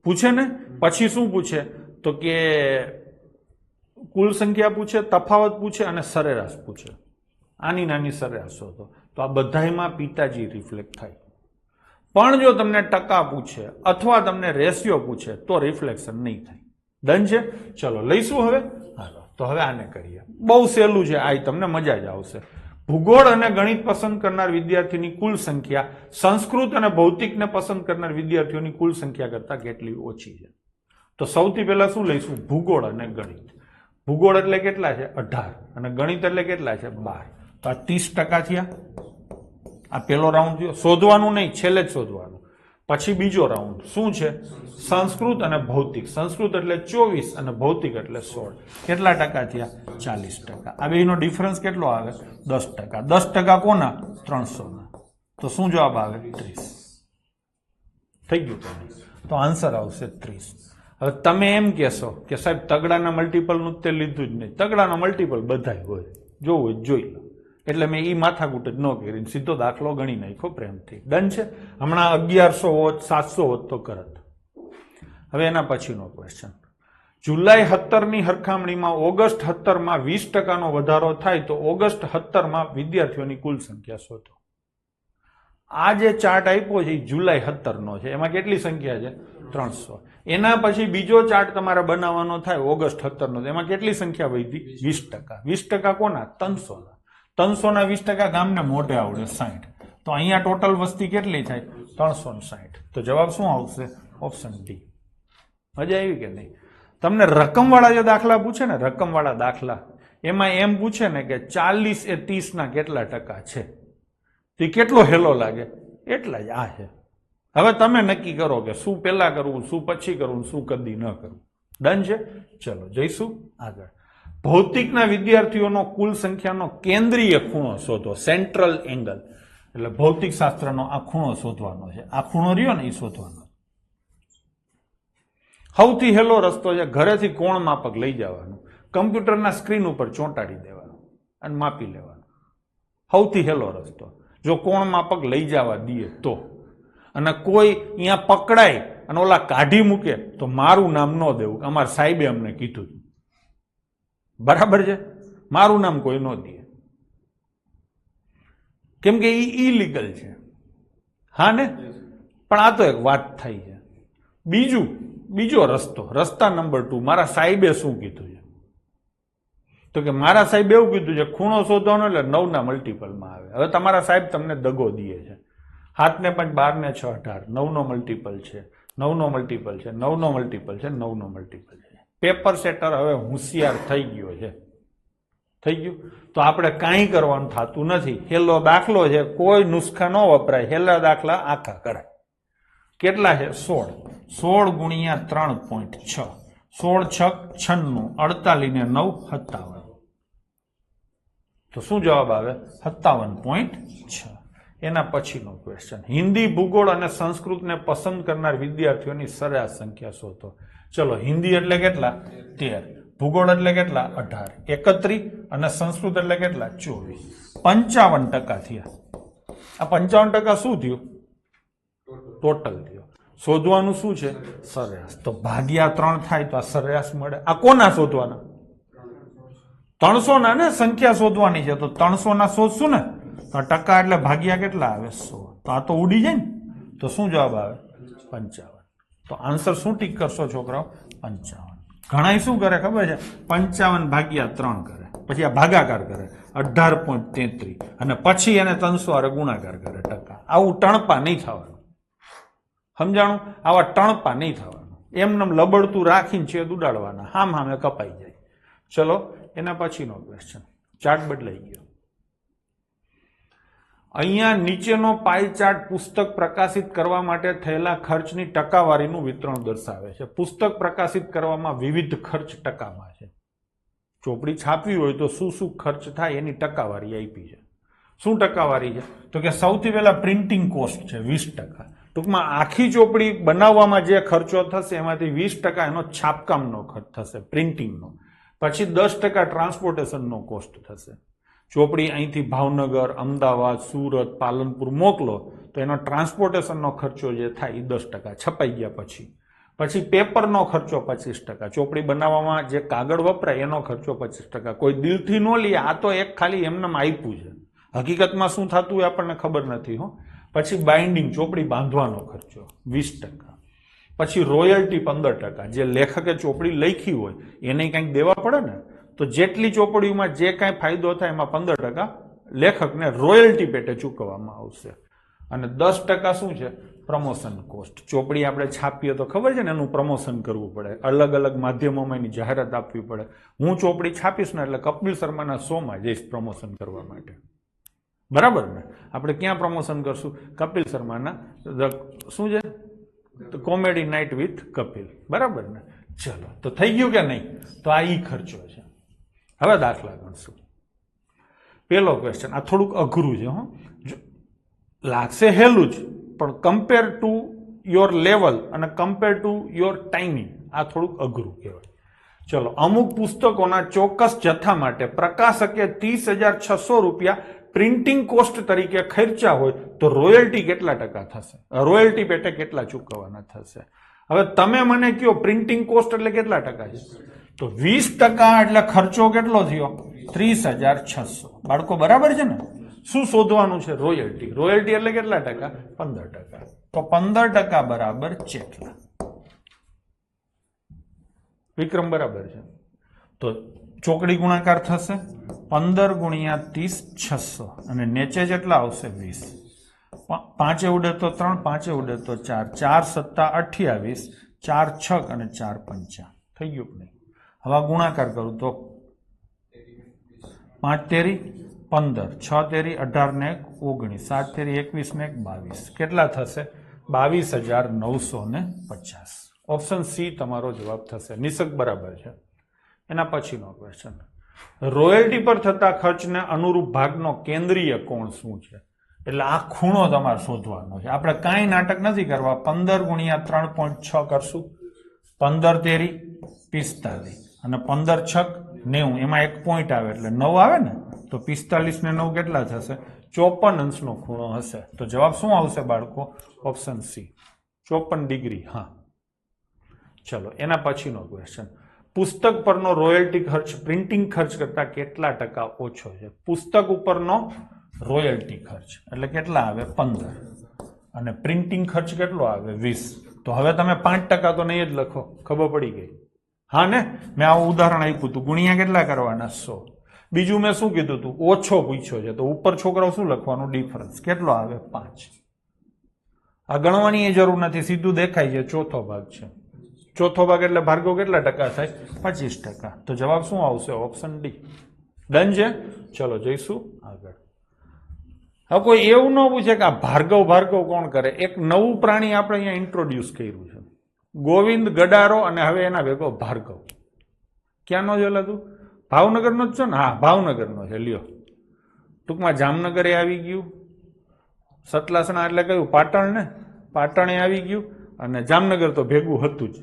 પૂછે ને? પછી શું પૂછે? તો કે કુલ સંખ્યા પૂછે, તફાવત પૂછે અને સરેરાશ પૂછે. આની નાની સરેરાશ શોધો. તો આ બધામાં પિતાજી રિફ્લેક્ટ થાય. પણ જો તમને ટકા પૂછે અથવા તમને રેશિયો પૂછે તો રિફ્લેક્શન નહીં થાય. ડન છે? ચલો લઈશું હવે. હાલો તો હવે આને કરીએ. બહુ સહેલું છે આ, તમને મજા જ આવશે. ભૂગોળ અને ગણિત પસંદ કરનાર વિદ્યાર્થીની કુલ સંખ્યા સંસ્કૃત અને ભૌતિકને પસંદ કરનાર વિદ્યાર્થીઓની કુલ સંખ્યા કરતા કેટલી ઓછી છે? તો સૌથી પહેલા શું લઈશું? ભૂગોળ અને ગણિત. ભૂગોળ એટલે કેટલા છે? 18 અને ગણિત એટલે કેટલા છે? 12. તો આ 30% થયા. આ પહેલો રાઉન્ડ થયો. શોધવાનું નહીં, છેલ્લે જ શોધવાનું. પછી બીજો રાઉન્ડ શું છે? સંસ્કૃત અને ભૌતિક. સંસ્કૃત એટલે 24 અને ભૌતિક એટલે 16. કેટલા ટકા થયા? 40%. આ બેનો ડિફરન્સ કેટલો આવે? 10%. 10% કોના? 300 ના. તો શું જવાબ આવે? 30. થઈ ગયું. તો આન્સર આવશે 30. હવે તમે એમ કહેશો કે સાહેબ તગડાના મલ્ટિપલનું તે લીધું જ નહીં. તગડાના મલ્ટિપલ બધાય હોય, જોવું જોઈ લો. એટલે મેં એ માથાકૂટ જ ન કરી, સીધો દાખલો ગણી નાખ્યો પ્રેમથી. ડન છે? હમણાં 1100 હોત, 700 હોત તો કરત. હવે એના પછીનો ક્વેશ્ચન. જુલાઈ 17ની હરખામણીમાં ઓગસ્ટ 17માં 20%નો વધારો થાય તો ઓગસ્ટ 17માં વિદ્યાર્થીઓની કુલ સંખ્યા શોધો. આ જે ચાર્ટ આપ્યો છે એ જુલાઈ 17નો છે. એમાં કેટલી સંખ્યા છે? 300. એના પછી બીજો ચાર્ટ તમારે બનાવવાનો થાય ઓગસ્ટ 17નો. એમાં કેટલી સંખ્યા વધી? 20%. 20% કોના? 300ના. 300ના 20% ગામને મોઢે આવડે 60. તો અહીંયા ટોટલ વસ્તી કેટલી થાય? 360. તો જવાબ શું આવશે? Option D. મજા આવી કે નહીં? તમને રકમવાળા જે દાખલા પૂછે ને, રકમવાળા દાખલા, એમાં એમ પૂછે ને કે 40 એ 30ના કેટલા ટકા છે? તો કેટલો હેલો લાગે? એટલા જ આ છે. હવે તમે નક્કી કરો કે શું પહેલા કરવું, શું પછી કરવું, શું કદી ન કરવું. ડન છે? ચલો જઈશું આગળ. ભૌતિકના વિદ્યાર્થીઓનો કુલ સંખ્યાનો કેન્દ્રીય ખૂણો શોધો. સેન્ટ્રલ એંગલ એટલે ભૌતિક શાસ્ત્રનો આ ખૂણો શોધવાનો છે. આ ખૂણો રહ્યો ને એ શોધવાનો. સૌથી હેલો રસ્તો છે ઘરેથી કોણ માપક લઈ જવાનું, કમ્પ્યુટરના સ્ક્રીન ઉપર ચોંટાડી દેવાનું અને માપી લેવાનું. સૌથી હેલો રસ્તો. જો કોણ માપક લઈ જવા દઈએ તો, અને કોઈ અહીંયા પકડાય અને ઓલા કાઢી મૂકે તો મારું નામ ન દેવું. અમારા સાહેબે અમને કીધું. બરાબર છે? મારું નામ કોઈ ન દે, કેમ કે એ ઇલીગલ છે. હા ને? પણ આ તો એક વાત થઈ છે. બીજો રસ્તા નંબર 2, મારા સાહેબે શું કીધું છે? તો કે મારા સાહેબ એવું કીધું છે ખૂણો શોધવાનો એટલે 9ના મલ્ટિપલમાં આવે. હવે તમારા સાહેબ તમને દગો દે છે. 7 ને 5 12 ને 6 18, 9નો મલ્ટિપલ છે, 9નો મલ્ટિપલ છે, 9નો મલ્ટિપલ છે, 9નો મલ્ટિપલ છે. પેપર સેટર હવે હોશિયાર થઈ ગયો છે. થઈ ગયું? તો આપણે કાંઈ કરવાનું થતું નથી. હેલો દાખલો છે, કોઈ નુસ્ખા ન વપરાય. હેલા દાખલા આખા કરાય. કેટલા છે? 16. 16 ગુણ્યા 3.6. 16 6 96, 48 ને 9 57. તો શું જવાબ આવે? 57.6. એના પછીનો ક્વેશ્ચન, હિન્દી, ભૂગોળ અને સંસ્કૃતને પસંદ કરનાર વિદ્યાર્થીઓની સરેરાશ સંખ્યા શોધો. ચલો, હિન્દી એટલે કેટલા? 13. ભૂગોળ એટલે કેટલા? 18. 31 અને સંસ્કૃત એટલે કેટલા? 24. 55% થયા. આ 55% શું થયું? ટોટલ થયો. શોધવાનું શું છે? સરેરાશ. તો ભાગ્યા 3 થાય તો આ સરેરાશ મળે. આ કોના શોધવાના? 300 ના ને સંખ્યા શોધવાની છે. તો 300 ના શોધશું ને, તો ટકા એટલે ભાગ્યા કેટલા આવે? 100. તો આ તો ઉડી જાય ને. તો શું જવાબ આવે? 55. તો આન્સર શું ટીક કરશો છોકરાઓ? 55. ઘણા શું કરે ખબર છે? 55 ભાગ્યા 3 કરે, પછી આ ભાગાકાર કરે 18.33 અને પછી એને 300 હારે ગુણાકાર કરે ટકા. આવું ટણપા નહીં થવાનું. સમજાણું? આવા ટણપા નહીં થવાનું. એમને લબડતું રાખીને છેદ ઉડાડવાના, હામ હામે કપાઈ જાય. ચલો, એના પછીનો ક્વેશ્ચન. ચાર્ટ બદલાઈ ગયો. અહીંયા નીચેનો પાઈ ચાર્ટ પુસ્તક પ્રકાશિત કરવા માટે થયેલા ખર્ચની ટકાવારીનું વિતરણ દર્શાવે છે. પુસ્તક પ્રકાશિત કરવામાં વિવિધ ખર્ચ ટકામાં છે. ચોપડી છાપવી હોય તો શું શું ખર્ચ થાય એની ટકાવારી આપી છે. શું ટકાવારી છે? તો કે સૌથી પહેલા પ્રિન્ટિંગ કોસ્ટ છે 20%. ટૂંકમાં આખી ચોપડી બનાવવામાં જે ખર્ચો થશે એમાંથી 20% એનો છાપકામનો ખર્ચ થશે, પ્રિન્ટિંગનો. પછી 10% ટ્રાન્સપોર્ટેશનનો કોસ્ટ થશે. ચોપડી અહીંથી ભાવનગર, અમદાવાદ, સુરત, પાલનપુર મોકલો તો એનો ટ્રાન્સપોર્ટેશનનો ખર્ચો જે થાય એ 10%, છપાઈ ગયા પછી. પછી પેપરનો ખર્ચો 25%. ચોપડી બનાવવામાં જે કાગળ વપરાય એનો ખર્ચો 25%. કોઈ દિલથી ન લે, આ તો એક ખાલી એમનેમ આપ્યું છે. હકીકતમાં શું થતું હોય આપણને ખબર નથી હો. પછી બાઇન્ડિંગ, ચોપડી બાંધવાનો ખર્ચો 20%. પછી રોયલ્ટી 15%. જે લેખકે ચોપડી લખી હોય એને કંઈક દેવા પડે ને, તો જેટલી ચોપડીઓમાં જે કાંઈ ફાયદો થાય એમાં 15% લેખકને રોયલ્ટી પેટે ચૂકવવામાં આવશે. અને 10% શું છે? Promotion cost. ચોપડી આપણે છાપીએ તો ખબર છે ને એનું પ્રમોશન કરવું પડે, અલગ અલગ માધ્યમોમાં એની જાહેરાત આપવી પડે. હું ચોપડી છાપીશ ને એટલે કપિલ શર્માના શોમાં જઈશ પ્રમોશન કરવા માટે. બરાબર ને? આપણે ક્યાં પ્રમોશન કરશું? કપિલ શર્માના શું છે? Comedy night with Kapil. બરાબર ને? ચલો, તો થઈ ગયું કે નહીં? તો આ ઈ ખર્ચો છે. હવે દાખલા ગણશું. પેલો ક્વેશ્ચન, આ થોડુંક અઘરું છે હો, લાગશે હેલું જ, પણ કમ્પેર ટુ યોર લેવલ અને કમ્પેર ટુ યોર ટાઈમિંગ આ થોડુંક અઘરું કહેવાય. ચલો, અમુક પુસ્તકોના ચોક્કસ જથ્થા માટે પ્રકાશકે 30,600 રૂપિયા પ્રિન્ટિંગ કોસ્ટ તરીકે ખર્ચા હોય તો રોયલ્ટી કેટલા ટકા થશે? રોયલ્ટી પેટે કેટલા ચૂકવવાના થશે? હવે તમે મને કહો પ્રિન્ટિંગ કોસ્ટ એટલે કેટલા ટકા છે? તો 20% એટલે ખર્ચો કેટલો થયો? 30,600. બાળકો બરાબર છે ને? શું શોધવાનું છે? રોયલ્ટી. રોયલ્ટી એટલે કેટલા ટકા? 15%. તો 15% બરાબર કેટલા? વિક્રમ બરાબર છે. તો ચોકડી ગુણાકાર થશે 15 ગુણ્યા 30 600 અને નીચે જેટલા આવશે 20. 5 ઉડે તો 3, 5 ઉડે તો 4, 4 સત્તા 28, 4 6 અને 4 5. થઈ ગયું નહીં? હવે ગુણાકાર કરું તો 5 તેરી 15, 6 તેરી 18 ને 19, 7 તેરી 21 ને 22. કેટલા થશે? 22,950. ઓપ્શન સી તમારો જવાબ થશે. નિસક બરાબર છે. એના પછીનો ક્વેશ્ચન, રોયલ્ટી પર થતા ખર્ચને અનુરૂપ ભાગનો કેન્દ્રીય કોણ શું છે? એટલે આ ખૂણો તમારે શોધવાનો છે. આપણે કાંઈ નાટક નથી કરવા. 15 ગુણ્યા 3.6 કરશું. 15 તેરી 45 અને 15 છક 90. એમાં એક પોઈન્ટ આવે એટલે 9 આવે ને, તો 45 ને 9 કેટલા થશે? 54 અંશનો ખૂણો હશે. તો જવાબ શું આવશે બાળકો? Option C, 54 degree. હા, ચલો એના પછીનો ક્વેશ્ચન, પુસ્તક પરનો રોયલ્ટી ખર્ચ પ્રિન્ટિંગ ખર્ચ કરતા કેટલા ટકા ઓછો છે? પુસ્તક ઉપરનો રોયલ્ટી ખર્ચ એટલે કેટલા આવે? 15 અને પ્રિન્ટિંગ ખર્ચ કેટલો આવે? 20. તો હવે તમે 5% તો નહીં જ લખો, ખબર પડી ગઈ? હા ને? મેં આવું ઉદાહરણ આપ્યું હતું. ગુણ્યા કેટલા કરવાના? 100. બીજું મેં શું કીધું હતું? ઓછો પૂછ્યો છે તો ઉપર છોકરાઓ શું લખવાનું? ડિફરન્સ. કેટલો આવે? 5. આ ગણવાની એ જરૂર નથી, સીધું દેખાય છે. ચોથો ભાગ છે. ચોથો ભાગ એટલે ભાર્ગવ કેટલા ટકા થાય? 25%. તો જવાબ શું આવશે? Option D. ડન છે? ચલો જઈશું આગળ. હવે કોઈ એવું ન પૂછે કે આ ભાર્ગવ કોણ કરે? એક નવું પ્રાણી આપણે અહીંયા ઇન્ટ્રોડ્યુસ કર્યું છે, ગોવિંદ ગડારો, અને હવે એના ભેગો ભાર્ગવ. ક્યાંનો છે તું? ભાવનગરનો જ છો ને? હા, ભાવનગરનો છે. લ્યો, ટૂંકમાં જામનગરે આવી ગયું, સતલાસણા એટલે કયું? પાટણ ને, પાટણે આવી ગયું, અને જામનગર તો ભેગું હતું જ,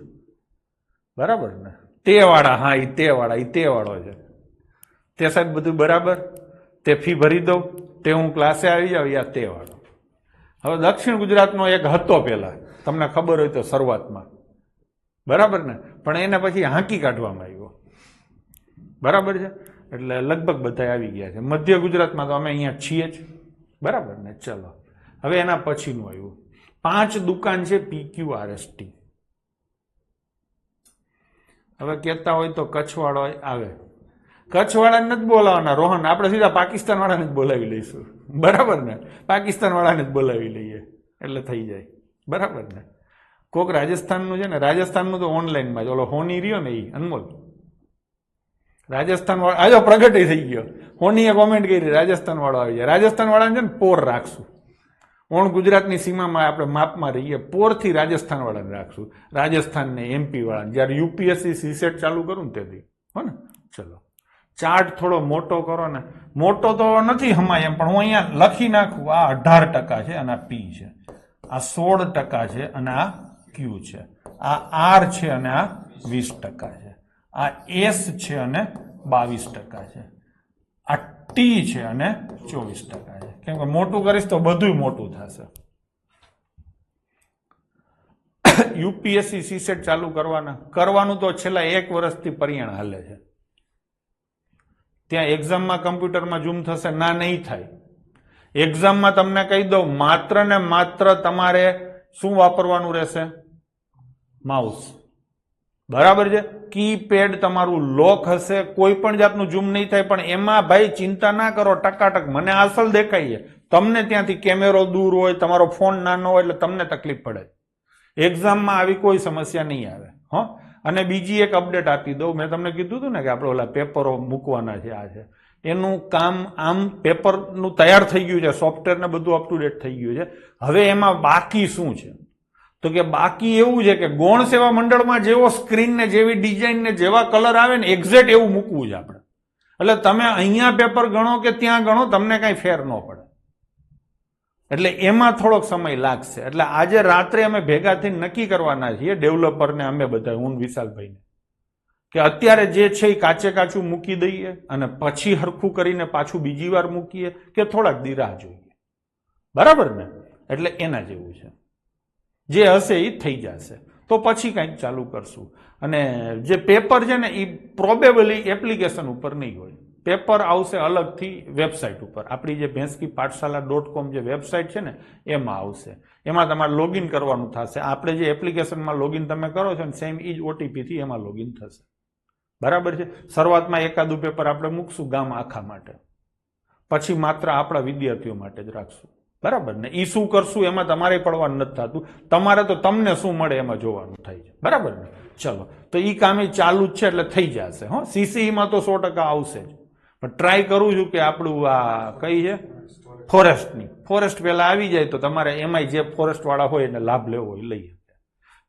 બરાબર ને? તે વાળા, હા, એ તે વાળો છે. તે સાહેબ બધું બરાબર, તે ફી ભરી દઉં, તે હું ક્લાસે આવી જાઉં, યા તે વાળો. હવે દક્ષિણ ગુજરાતનો એક હતો પેલા, તમને ખબર હોય તો શરૂઆતમાં, બરાબર ને? પણ એને પછી હાંકી કાઢવામાં આવ્યો, બરાબર છે? એટલે લગભગ બધા આવી ગયા છે. મધ્ય ગુજરાતમાં તો અમે અહીંયા છીએ જ, બરાબર ને? ચલો હવે એના પછીનું આવ્યું, 5 દુકાન છે PQRST. હવે કહેતા હોય તો કચ્છવાળો આવે, કચ્છવાળાને નથી બોલાવવાના રોહન, આપણે સીધા પાકિસ્તાન વાળાને જ બોલાવી લઈશું, બરાબર ને? પાકિસ્તાન વાળાને જ બોલાવી લઈએ એટલે થઈ જાય, બરાબર ને? કોક રાજસ્થાનનું છે ને, રાજસ્થાનનું તો ઓનલાઈનમાં જ, ઓલો હોની રહ્યો ને, એ અનમોલ રાજસ્થાન વાળો આજો પ્રગટ થઈ ગયો. હોનીએ કોમેન્ટ કરી રાજસ્થાન વાળો આવી જાય. રાજસ્થાન વાળાને છે ને પોર રાખશું, ઓણ ગુજરાતની સીમામાં આપણે માપમાં રહીએ, પોરથી રાજસ્થાન વાળાને રાખશું, રાજસ્થાન ને MP વાળાને. જયારે UPSC CSET ચાલુ કરું ને તેથી, હો ને? ચલો ચાર્ટ થોડો મોટો કરો ને, મોટો તો નથી હમાય એમ, પણ હું અહીંયા લખી નાખું. આ 18% છે અને આ P છે, આ 16% છે અને આ Q છે, આ R છે અને આ 20% છે, આ S છે અને 22% છે, આ T છે અને 24% છે. કેમ કે મોટું કરીશ તો બધું મોટું થશે. UPSC CSET ચાલુ કરવાનું તો છેલ્લા 1 વર્ષથી પરિયાણ હાલે છે. ત્યાં એક્ઝામમાં કમ્પ્યુટરમાં ઝૂમ થશે? ના, નહીં થાય. એક્ઝામમાં તમને કહી દઉં, માત્ર ને માત્ર તમારે શું વાપરવાનું રહેશે? માઉસ, બરાબર છે? કીપેડ તમારું લોક હશે, કોઈ પણ જાતનું ઝૂમ નહીં થાય. પણ એમાં ભાઈ ચિંતા ના કરો, ટકાટક મને અસલ દેખાય છે. તમને ત્યાંથી કેમેરો દૂર હોય, તમારો ફોન નાનો હોય, એટલે તમને તકલીફ પડે. એક્ઝામમાં આવી કોઈ સમસ્યા નહીં આવે. હો. અને બીજી એક અપડેટ આપી દઉં, મેં તમને કીધું હતું ને કે આપણે ઓલા પેપરો મૂકવાના છે, આ છે એનું કામ. આમ પેપરનું તૈયાર થઈ ગયું છે, સોફ્ટવેર ને બધું અપ ટુ ડેટ થઈ ગયું છે. હવે એમાં બાકી શું છે? તો કે બાકી એવું છે કે ગૌણ સેવા મંડળમાં જેવો સ્ક્રીન ને જેવી ડિઝાઇન ને જેવા કલર આવે ને એક્ઝેક્ટ એવું મૂકવું છે આપણે. એટલે તમે અહીંયા પેપર ગણો કે ત્યાં ગણો, તમને કઈ ફેર ન પડે. એટલે એમાં થોડોક સમય લાગશે. એટલે આજે રાત્રે અમે ભેગા થઈને નક્કી કરવાના છીએ, ડેવલપરને અમે બધા, હું વિશાલભાઈને, કે અત્યારે જે છે એ કાચે કાચું મૂકી દઈએ અને પછી હરખું કરીને પાછું બીજી વાર મૂકીએ, કે થોડાક દી રાહ જોઈએ, બરાબર ને? એટલે એના જેવું છે. જે હશે એ થઈ જશે તો પછી કંઈક ચાલુ કરશું. અને જે પેપર છે ને એ પ્રોબેબલી એપ્લિકેશન ઉપર નહીં હોય, પેપર આવશે અલગથી વેબસાઇટ ઉપર. આપણી જે ભેંસકીપાઠશાલા.com જે વેબસાઇટ છે ને એમાં આવશે. એમાં તમારે લોગિન કરવાનું થશે. આપણે જે એપ્લિકેશનમાં લોગિન તમે કરો છો ને સેમ એ જ OTP થી એમાં લોગિન થશે, બરાબર છે? શરૂઆતમાં એકાદું પેપર આપણે મૂકશું ગામ આખા માટે, પછી માત્ર આપણા વિદ્યાર્થીઓ માટે જ રાખશું, બરાબર ને? એ શું કરશું એમાં તમારે પડવાનું નથી થતું, તમારે તો તમને શું મળે એમાં જોવાનું થાય છે, બરાબર ને? ચલો, તો એ કામ ચાલુ જ છે એટલે થઈ જશે. હો, CCEમાં તો 100% આવશે જ. પણ ટ્રાય કરું છું કે આપણું આ કઈ છે ફોરેસ્ટની, ફોરેસ્ટ પહેલા આવી જાય તો તમારે એમાંય જે ફોરેસ્ટ વાળા હોય એને લાભ લેવો હોય લઈ શકે.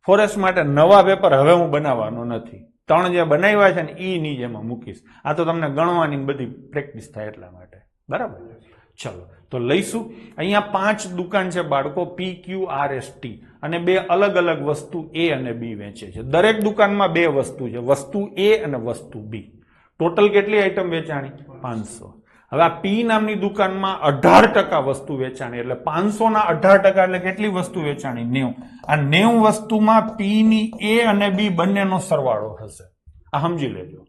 ફોરેસ્ટ માટે નવા પેપર હવે હું બનાવવાનો નથી, 3 જે બનાવ્યા છે ને એ ની એમાં મૂકીશ. આ તો તમને ગણવાની બધી પ્રેક્ટિસ થાય એટલા માટે, બરાબર? ચલો, તો લઈશું. અહીંયા 5 દુકાન છે બાળકો, PQRST, અને 2 અલગ અલગ વસ્તુ A અને B વેચે છે. દરેક દુકાનમાં 2 વસ્તુ છે, વસ્તુ A અને વસ્તુ B. ટોટલ કેટલી આઈટમ વેચાણી? 500. હવે આ P નામની દુકાનમાં 18% વસ્તુ વેચાણી, એટલે 500 ના 18% એટલે કેટલી વસ્તુ વેચાણી? 90. આ 90 વસ્તુમાં P ની A અને B બંનેનો સરવાળો હશે, આ સમજી લેજો.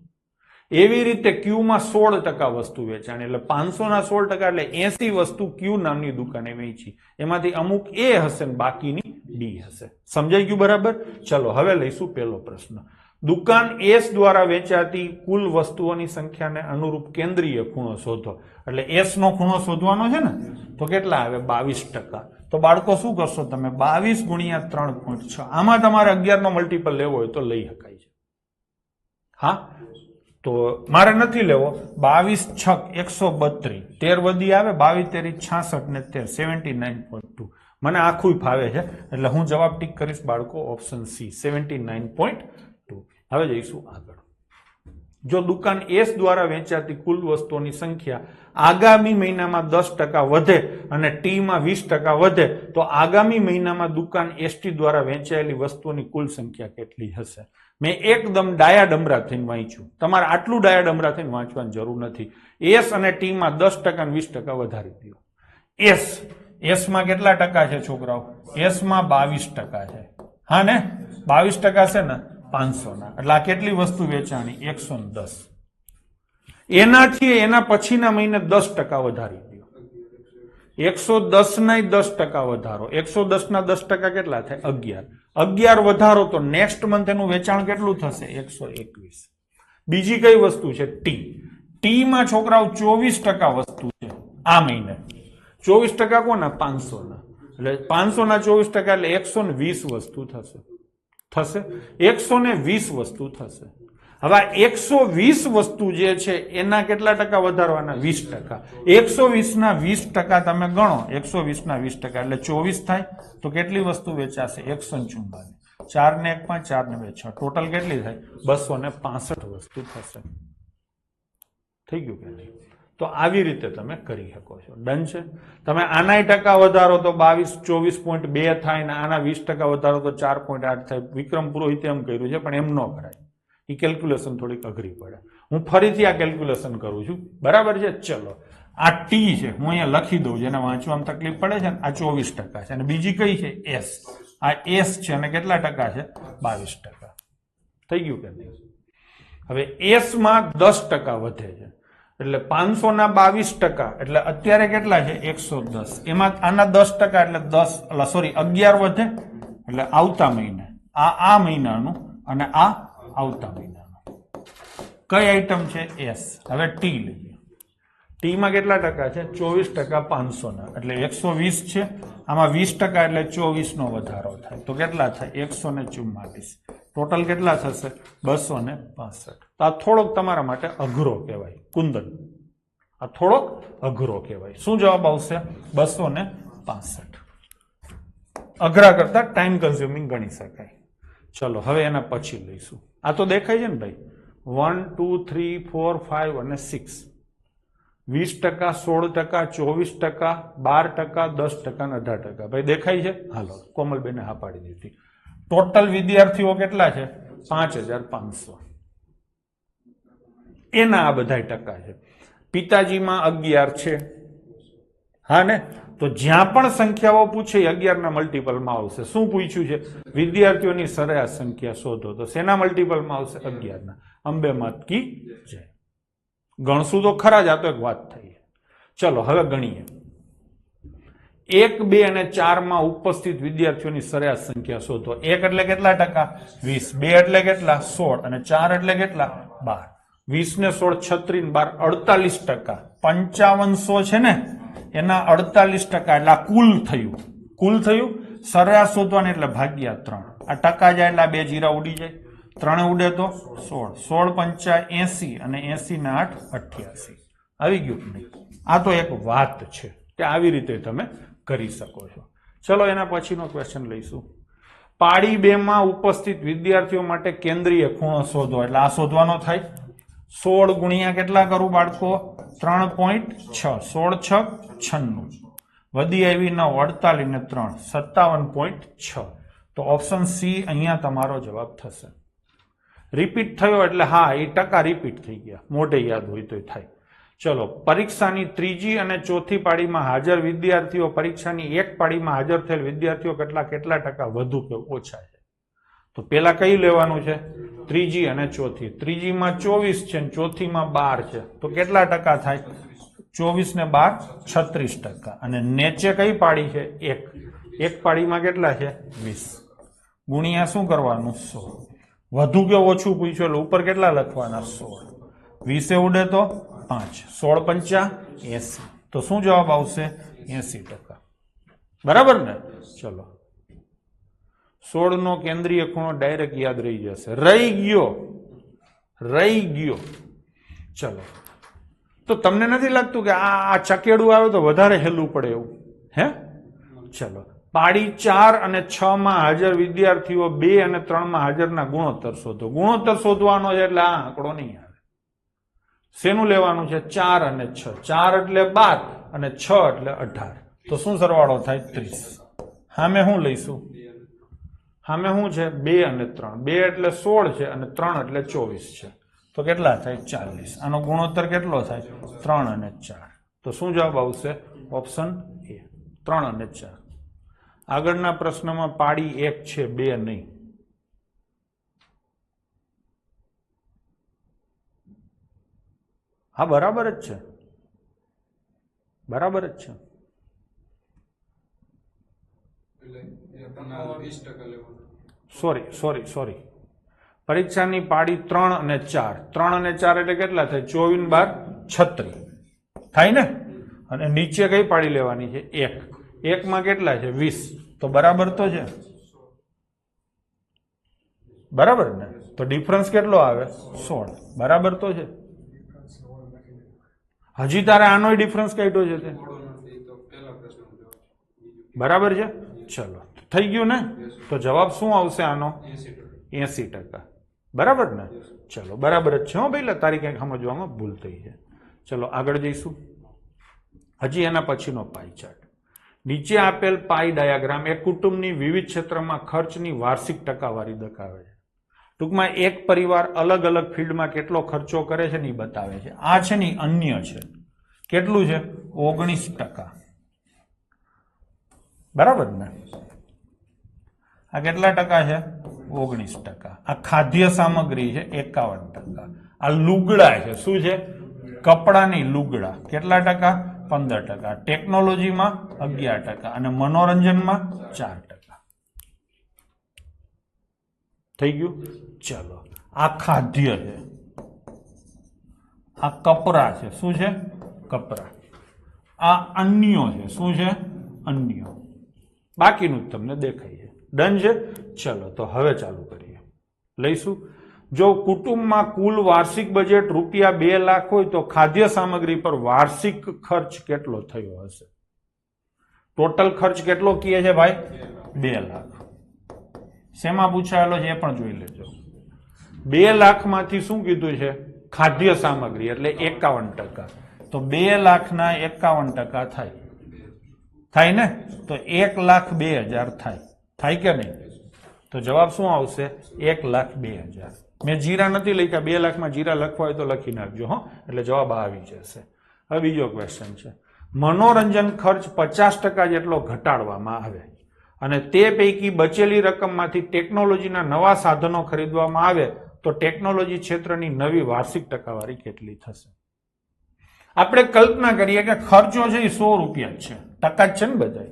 એવી રીતે Q માં 16% વસ્તુ વેચાણી, એટલે 500 ના 16% એટલે 80 વસ્તુ Q નામની દુકાને વેચી. એમાંથી અમુક A હશે ને બાકીની B હશે. સમજાઈ ગયું બરાબર? ચલો, હવે લઈશું પહેલો પ્રશ્ન. દુકાન S દ્વારા વેચાતી કુલ વસ્તુઓની સંખ્યાને અનુરૂપ કેન્દ્રીય ખૂણો શોધો. એટલે S નો ખૂણો શોધવાનો છે ને, તો કેટલા આવે? 22%. તો બાળકો શું કરશો તમે? 22 ગુણ્યા 3.6. આમાં તમારે 11 નો મલ્ટીપલ લેવો હોય તો લઈ શકાય છે. હા, તો મારે નથી લેવો. 22 છક 132, 13 વધી આવે, 22 તેરી 66 ને 13 79.2. મને આખું ફાવે છે એટલે હું જવાબ ટીક કરીશ બાળકો, ઓપ્શન C 79.2. હવે જઈશું આગળ. જો દુકાન એસ દ્વારા વેચાતી કુલ વસ્તુઓની સંખ્યા આગામી મહિનામાં 10% વધે અને ટી માં 20% વધે તો આગામી મહિનામાં દુકાન એસટી દ્વારા વેચાયેલી વસ્તુઓની કુલ સંખ્યા કેટલી હશે? મેં એકદમ ડાયાડમરા થઈને વાંચ્યું. તમારે આટલું ડાયાડમરા થઈને વાંચવાની જરૂર નથી. એસ અને ટી માં 10% અને 20% વધારી દો. એસ માં કેટલા ટકા છે છોકરાઓ? એસ માં 22% છે. હા ને, 22% છે ને 500 ના. એટલે આ કેટલી વસ્તુ વેચાણી? 110. એનાથી એના પછીના મહિને 10% વધારી દો. 110 ના 10% વધારો. 110 ના 10% કેટલા થાય? 11. 11 વધારો તો નેક્સ્ટ મંથ એનું વેચાણ કેટલું થશે? 121. બીજી કઈ વસ્તુ છે? ટી. ટી માં છોકરાઓ 24% વસ્તુ છે આ મહિને. 24% કોના? 500 ના. એટલે 500 ના 24% એટલે 120 વસ્તુ થશે. 120 વસ્તુ થશે. હવે 120 વસ્તુ જે છે એના કેટલા ટકા વધારવાના? 20%. 120 ના 20% તમે ગણો. 120 ના 20% એટલે 24 થાય. તો કેટલી વસ્તુ વેચાશે? 144. 4 ને 1 5, 4 ને 2 6. ટોટલ કેટલી થાય? 265 વસ્તુ થશે. થઈ ગયું કે નહીં? તો આવી રીતે તમે કરી શકો છો. ડન છે. તમે આનાય ટકા વધારો તો 24.2 થાય ને આના 20% વધારો તો 4.8 થાય. વિક્રમ પુરોહિતે એમ કર્યું છે, પણ એમ ન કરાય. એ કેલ્ક્યુલેશન થોડીક અઘરી પડે. હું ફરીથી આ કેલ્ક્યુલેશન કરું છું. બરાબર છે? ચલો, આ ટી છે, હું અહીંયા લખી દઉં. જેને વાંચવામાં તકલીફ પડે છે ને, આ 24% છે. અને બીજી કઈ છે? એસ. આ એસ છે અને કેટલા ટકા છે? 22%. થઈ ગયું કે નહીં? હવે એસ માં 10% વધે છે એટલે 500 ના 22% એટલે અત્યારે કેટલા છે? 110. એમાં આના 10% એટલે 11 વધે એટલે આવતા મહિને આ મહિનાનું અને આ આવતા મહિનાનું. કઈ આઈટમ છે? એસ. હવે ટી લઈએ. ટી માં કેટલા ટકા છે? 24% 500 ના એટલે 120 છે. આમાં 20% એટલે 24 નો વધારો થાય તો કેટલા થાય? 144. ટોટલ કેટલા થશે? 265. તો આ થોડોક તમારા માટે અઘરો કહેવાય. કુંદન, આ થોડોક અઘરો કહેવાય. શું જવાબ આવશે? 265. અઘરા કરતા ટાઈમ કન્ઝ્યુમિંગ ગણી શકાય. ચલો હવે એના પછી લઈશું. આ તો દેખાય છે ને ભાઈ? 1 2 3 4 5 અને 6. 20%, 16%, 24%, 12%, 10% અને 18%. ભાઈ દેખાય છે? હાલો, કોમલબેને હા પાડી દીધી. ટોટલ વિદ્યાર્થીઓ કેટલા છે? 5500. એના આ બધા ટકા છે. પિતાજીમાં 11 છે. હા ને? તો જ્યાં પણ સંખ્યાઓ પૂછે 11 ના મલ્ટીપલમાં આવશે. શું પૂછ્યું છે? વિદ્યાર્થીઓની સરેરાશ સંખ્યા શોધો. તો શેના મલ્ટીપલમાં આવશે? 11 ના. અંબે માત કી જય. ગણશું તો ખરા જ, આ તો એક વાત થઈ. ચલો હવે ગણીએ. 1, 2 અને 4 માં ઉપસ્થિત વિદ્યાર્થીઓની સરેરાશ સંખ્યા શોધો. 1 એટલે કેટલા ટકા? 20. 2 એટલે કેટલા? 16. અને 4 એટલે કેટલા? 12. 20 ને 16 36 12 48%. 5500 છે ને એના 48% એટલે આ કુલ થયું. કુલ થયું. સરેરાશ શોધવાની એટલે ભાગ્યા 3. આ ટકા જાય એટલે આ બે જીરા ઉડી જાય. 3 ઉડે તો 16. 16 5 80 અને 80 ને 8 88. આવી ગયું કે નહીં? આ તો એક વાત છે કે આવી રીતે તમે કરી શકો છો. ચલો એના પછીનો ક્વેશ્ચન લઈશું. પાળી 2 માં ઉપસ્થિત વિદ્યાર્થીઓ માટે કેન્દ્રીય ખૂણો શોધો. એટલે આ શોધવાનો થાય. 16 ગુણ્યા કેટલા કરું બાળકો? 3.6. 16 6 96. વધી આવી 9 48 ને 3 57.6. તો ઓપ્શન સી અહીંયા તમારો જવાબ થશે. રિપીટ થયો એટલે હા, એ ટકા રિપીટ થઈ ગયા. મોઢે યાદ હોય તો થાય. ચલો, પરીક્ષાની ત્રીજી અને ચોથી પાળીમાં હાજર વિદ્યાર્થીઓ પરીક્ષાની એક પાળીમાં હાજર થયેલ વિદ્યાર્થીઓ કેટલા ટકા વધુ કે ઓછા છે? તો પેલા કઈ લેવાનું છે? ત્રીજી અને ચોથી. ત્રીજીમાં 24 છે, ચોથીમાં 12 છે. તો કેટલા ટકા થાય? 24 ને 12 36%. અને નીચે કઈ પાળી છે? એક પાળીમાં કેટલા છે? 20. ગુણ્યા શું કરવાનું? 100. વધુ કે ઓછું પૂછ્યું એટલે ઉપર કેટલા લખવાના? 16. 20 ઉડે તો 5. 16 5 80. તો શું જવાબ આવશે? 80%. બરાબર ને? ચલો, 16 નો કેન્દ્રીય ખૂણો ડાયરેક્ટ યાદ રહી જશે. રહી ગયો. ચલો, તો તમને નથી લાગતું કે આ ચકેડું આવે તો વધારે હેલું પડે એવું? હે? ચલો, પાળી 4 અને 6 માં હાજર વિદ્યાર્થીઓ 2 અને 3 માં હાજરના ગુણોત્તર શોધો. ગુણોત્તર શોધવાનો છે એટલે આ આંકડો નહીં આવે. શેનું લેવાનું છે? 4 અને 6. 4 એટલે 12 અને 6 એટલે 18. તો શું સરવાળો થાય? 30. સામે શું લઈશું? સામે શું છે? 2 અને 3. 2 એટલે 16 છે અને 3 એટલે 24 છે. તો કેટલા થાય? 40. આનો ગુણોત્તર કેટલો થાય? 3 અને 4. તો શું જવાબ આવશે? ઓપ્શન એ, 3 અને 4. આગળના પ્રશ્નમાં પાડી 1 છે, 2 નહીં. હા, બરાબર જ છે, બરાબર જ છે. સોરી, પરીક્ષાની પાડી 3 અને 4. 3 અને 4 એટલે કેટલા થાય? 24 બાર 36 થાય ને. અને નીચે કઈ પાડી લેવાની છે? 1. 1 માં કેટલા છે? 20. તો બરાબર તો છે, બરાબર ને. તો ડિફરન્સ કેટલો આવે? 16. બરાબર તો છે. હજી તારે આનો ડિફરન્સ કાઢ્યો છે તે બરાબર છે. ચલો, થઈ ગયું ને. તો જવાબ શું આવશે આનો? 80%. બરાબર ને. ચલો, બરાબર જ છે. હો ભાઈ, તારી કંઈક સમજવામાં ભૂલ થઈ છે. ચલો આગળ જઈશું. હજી એના પછીનો પાઈ ચાર્ટ. નીચે આપેલ પાઈ ડાયાગ્રામ એક કુટુંબની વિવિધ ક્ષેત્રમાં ખર્ચની વાર્ષિક ટકાવારી દર્શાવે છે. ટૂંકમાં એક પરિવાર અલગ અલગ ફિલ્ડમાં કેટલો ખર્ચો કરે છે ને એ બતાવે છે. આ છે ને અન્ય છે. કેટલું છે? 19%. બરાબર ને. આ કેટલા ટકા છે? 19%. આ ખાદ્ય સામગ્રી છે 51%. આ લુગડા છે. શું છે? કપડાની લુગડા. કેટલા ટકા? 15%. ટેકનોલોજીમાં 11% અને મનોરંજનમાં 4%. થઈ ગયું. ચલો, આ ખાદ્ય છે, આ કપડા છે. શું છે? કપડા. આ અન્યો છે. શું છે? અન્યો. બાકીનું તમને દેખાય છે. ડન છે. ચલો, તો હવે ચાલુ કરીએ. લઈશું. જો કુટુંબમાં કુલ વાર્ષિક બજેટ રૂપિયા 2 લાખ હોય તો ખાદ્ય સામગ્રી પર વાર્ષિક ખર્ચ કેટલો થયો હશે? ટોટલ ખર્ચ કેટલો કહે છે ભાઈ? 2 લાખ. શેમાં પૂછાયેલો છે એ પણ જોઈ લેજો. 2 લાખમાંથી શું કીધું છે? ખાદ્ય સામગ્રી એટલે 51%. તો 2 લાખના 51% થાય ને. તો 1,02,000 થાય કે નહીં? તો જવાબ શું આવશે? 1,02,000. મેં જીરા નથી લખ્યા. 2 લાખમાં જીરા લખવા હોય તો લખી નાખજો. હો, એટલે જવાબ આવી જશે. હવે બીજો ક્વેશ્ચન છે. મનોરંજન ખર્ચ 50% જેટલો ઘટાડવામાં આવે અને તે પૈકી બચેલી રકમમાંથી ટેકનોલોજીના નવા સાધનો ખરીદવામાં આવે તો ટેકનોલોજી ક્ષેત્રની નવી વાર્ષિક ટકાવારી કેટલી થશે? આપણે કલ્પના કરીએ કે ખર્ચો છે એ 100 રૂપિયા જ છે. ટકા જ છે ને બધા.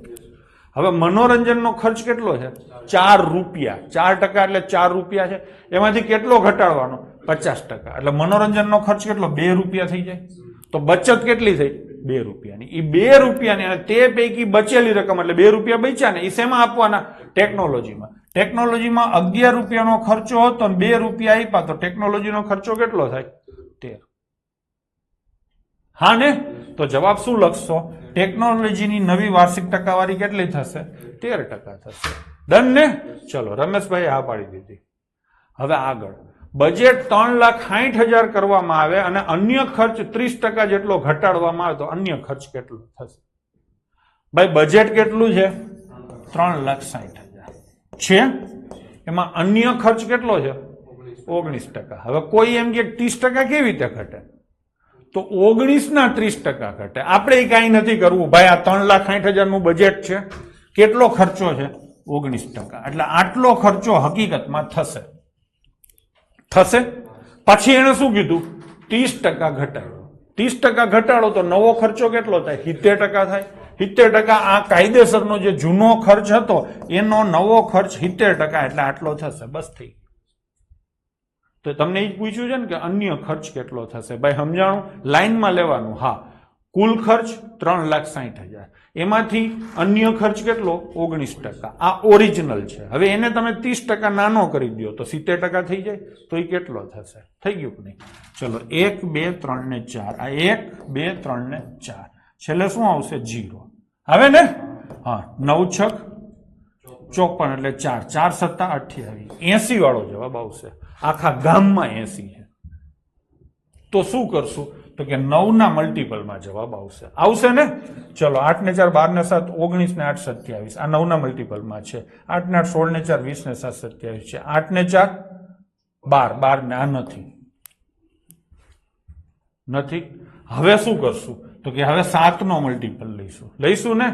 હવે મનોરંજનનો ખર્ચ કેટલો છે? 4 રૂપિયા. 4% એટલે 4 રૂપિયા છે. એમાંથી કેટલો ઘટાડવાનો? 50%. એટલે મનોરંજનનો ખર્ચ કેટલો? 2 રૂપિયા થઈ જાય. તો બચત કેટલી થઈ? 2 રૂપિયાની. એ 2 રૂપિયાની અને તે પૈકી બચેલી રકમ એટલે 2 રૂપિયા બચ્યા ને એ શેમાં આપવાના? ટેકનોલોજીમાં. ટેકનોલોજીમાં 11 રૂપિયાનો ખર્ચો હતો અને 2 રૂપિયા આપ્યા તો ટેકનોલોજીનો ખર્ચો કેટલો થાય? 13. હા ને. તો જવાબ શું લખશો? ટેકનોલોજીની નવી વાર્ષિક ટકાવારી કેટલી થશે? 13% થશે. ડન ને. ચલો, રમેશભાઈ હા પાડી દીધી. હવે આગળ બજેટ 3,60,000 કરવામાં આવે અને અન્ય ખર્ચ 30% જેટલો ઘટાડવામાં આવે તો અન્ય ખર્ચ કેટલો થશે? ભાઈ બજેટ કેટલું છે? 3,60,000 છે. એમાં અન્ય ખર્ચ કેટલો છે? 19%. હવે કોઈ એમ કે 30% કેવી રીતે ઘટે? તો 19 ના 30% ઘટે. આપણે કઈ નથી કરવું ભાઈ. આ 3,60,000 નું બજેટ છે. કેટલો ખર્ચો છે? 19%. એટલે આટલો ખર્ચો હકીકતમાં થશે. પછી એને શું કીધું? 30% ઘટાડો. 30% ઘટાડો તો નવો ખર્ચો કેટલો થાય? 70% થાય. 70% આ કાયદેસરનો જે જૂનો ખર્ચ હતો એનો નવો ખર્ચ 70% એટલે આટલો થશે. બસ થઈ. તો તમને એ જ પૂછ્યું છે ને કે અન્ય ખર્ચ કેટલો થશે? ભાઈ સમજાણું? લાઈનમાં લેવાનું. હા, કુલ ખર્ચ 3,60,000. એમાંથી અન્ય ખર્ચ કેટલો? 19%. આ ઓરિજિનલ છે. હવે એને તમે 30% નાનો કરી દો તો 70% થઈ જાય. તો એ કેટલો થશે? થઈ ગયું કે નહીં? ચલો, 1, 2, 3 ને 4. આ 1, 2, 3 ને 4. છેલ્લે શું આવશે? 0. હવે ને. હા, 9 6 54 એટલે 4 4 7 28. 80 વાળો જવાબ આવશે. આખા ગામમાં 80 છે. તો શું કરશું તો કે 9 ના મલ્ટીપલમાં જવાબ આવશે ને? ચલો 8 ને 4 12 ને 7 19 ને 8 27 આ 9 ના મલ્ટીપલમાં છે. 8 ને 8 16 ને 4 20 ને 7 27 છે. 8 ને 4 12 12 ને આ નથી. હવે શું કરશું તો કે હવે 7 નો મલ્ટીપલ લઈશું ને?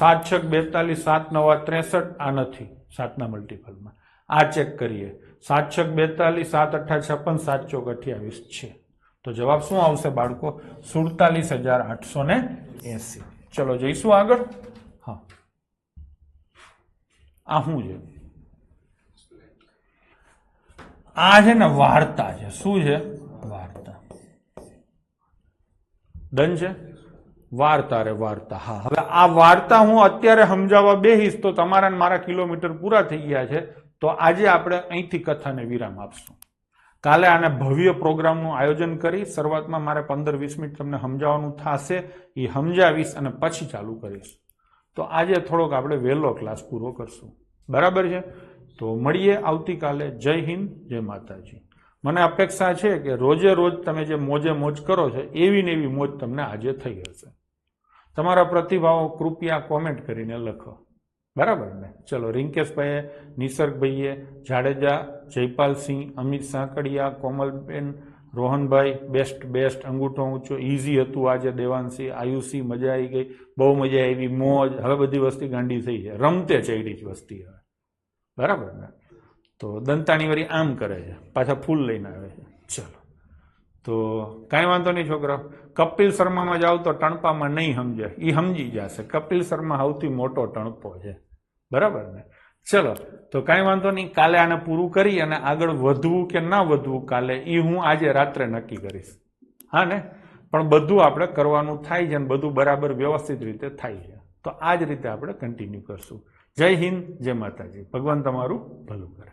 7 6 42 7 9 63 આ નથી 7 ના મલ્ટીપલમાં. આ ચેક કરીએ 7 6 42 7 8 56 7 ચોક 28 છે. તો જવાબ શું આવશે બાળકો? 47880. ચલો જઈશું આગળ. હા, આ શું છે? આ છે ને વાર્તા છે. શું છે? વાર્તા. ડન છે? વાર્તા રે વાર્તા. હા, હવે આ વાર્તા હું અત્યારે સમજાવવા બેહીશ તો તમારા મારા કિલોમીટર પૂરા થઈ ગયા છે. તો આજે આપણે અહીંથી કથાને વિરામ આપશું. કાલે આને ભવ્ય પ્રોગ્રામનું આયોજન કરી શરૂઆતમાં મારે 15-20 મિનિટ તમને સમજાવવાનું થશે, એ સમજાવીશ અને પછી ચાલુ કરીશ. તો આજે થોડોક આપણે વહેલો ક્લાસ પૂરો કરશું. બરાબર છે? તો મળીએ આવતીકાલે. જય હિન્દ, જય માતાજી. મને અપેક્ષા છે કે રોજે રોજ તમે જે મોજે મોજ કરો છો એવી ને એવી મોજ તમને આજે થઈ હશે. તમારા પ્રતિભાવો કૃપયા કોમેન્ટ કરીને લખો. બરાબર ને? ચલો, રિંકેશભાઈએ, નિસર્ગભાઈએ, જાડેજા, જયપાલસિંહ, અમિત સાંકડિયા, કોમલબેન, રોહનભાઈ, બેસ્ટ, અંગૂઠો ઊંચો, ઇઝી હતું આજે. દેવાંશી, આયુષી, મજા આવી ગઈ, બહુ મજા આવી, મોજ. હવે બધી વસ્તી ગાંડી થઈ છે, રમતે ચડી જ વસ્તી હવે. બરાબર ને? તો દંતાણી વાળી આમ કરે છે, પાછા ફૂલ લઈને આવે છે. ચલો, તો કાંઈ વાંધો નહીં છોકરા. કપિલ શર્મામાં જાઓ તો ટણપામાં નહીં સમજે, એ સમજી જશે. કપિલ શર્મા સૌથી મોટો ટણપો છે. બરાબર ને? ચલો, તો કાંઈ વાંધો નહીં. કાલે આને પૂરું કરી અને આગળ વધવું કે ના વધવું કાલે એ હું આજે રાત્રે નક્કી કરીશ. હા ને? પણ બધું આપણે કરવાનું થાય છે અને બધું બરાબર વ્યવસ્થિત રીતે થાય છે. તો આ જ રીતે આપણે કન્ટિન્યુ કરશું. જય હિન્દ, જય માતાજી. ભગવાન તમારું ભલું કરે.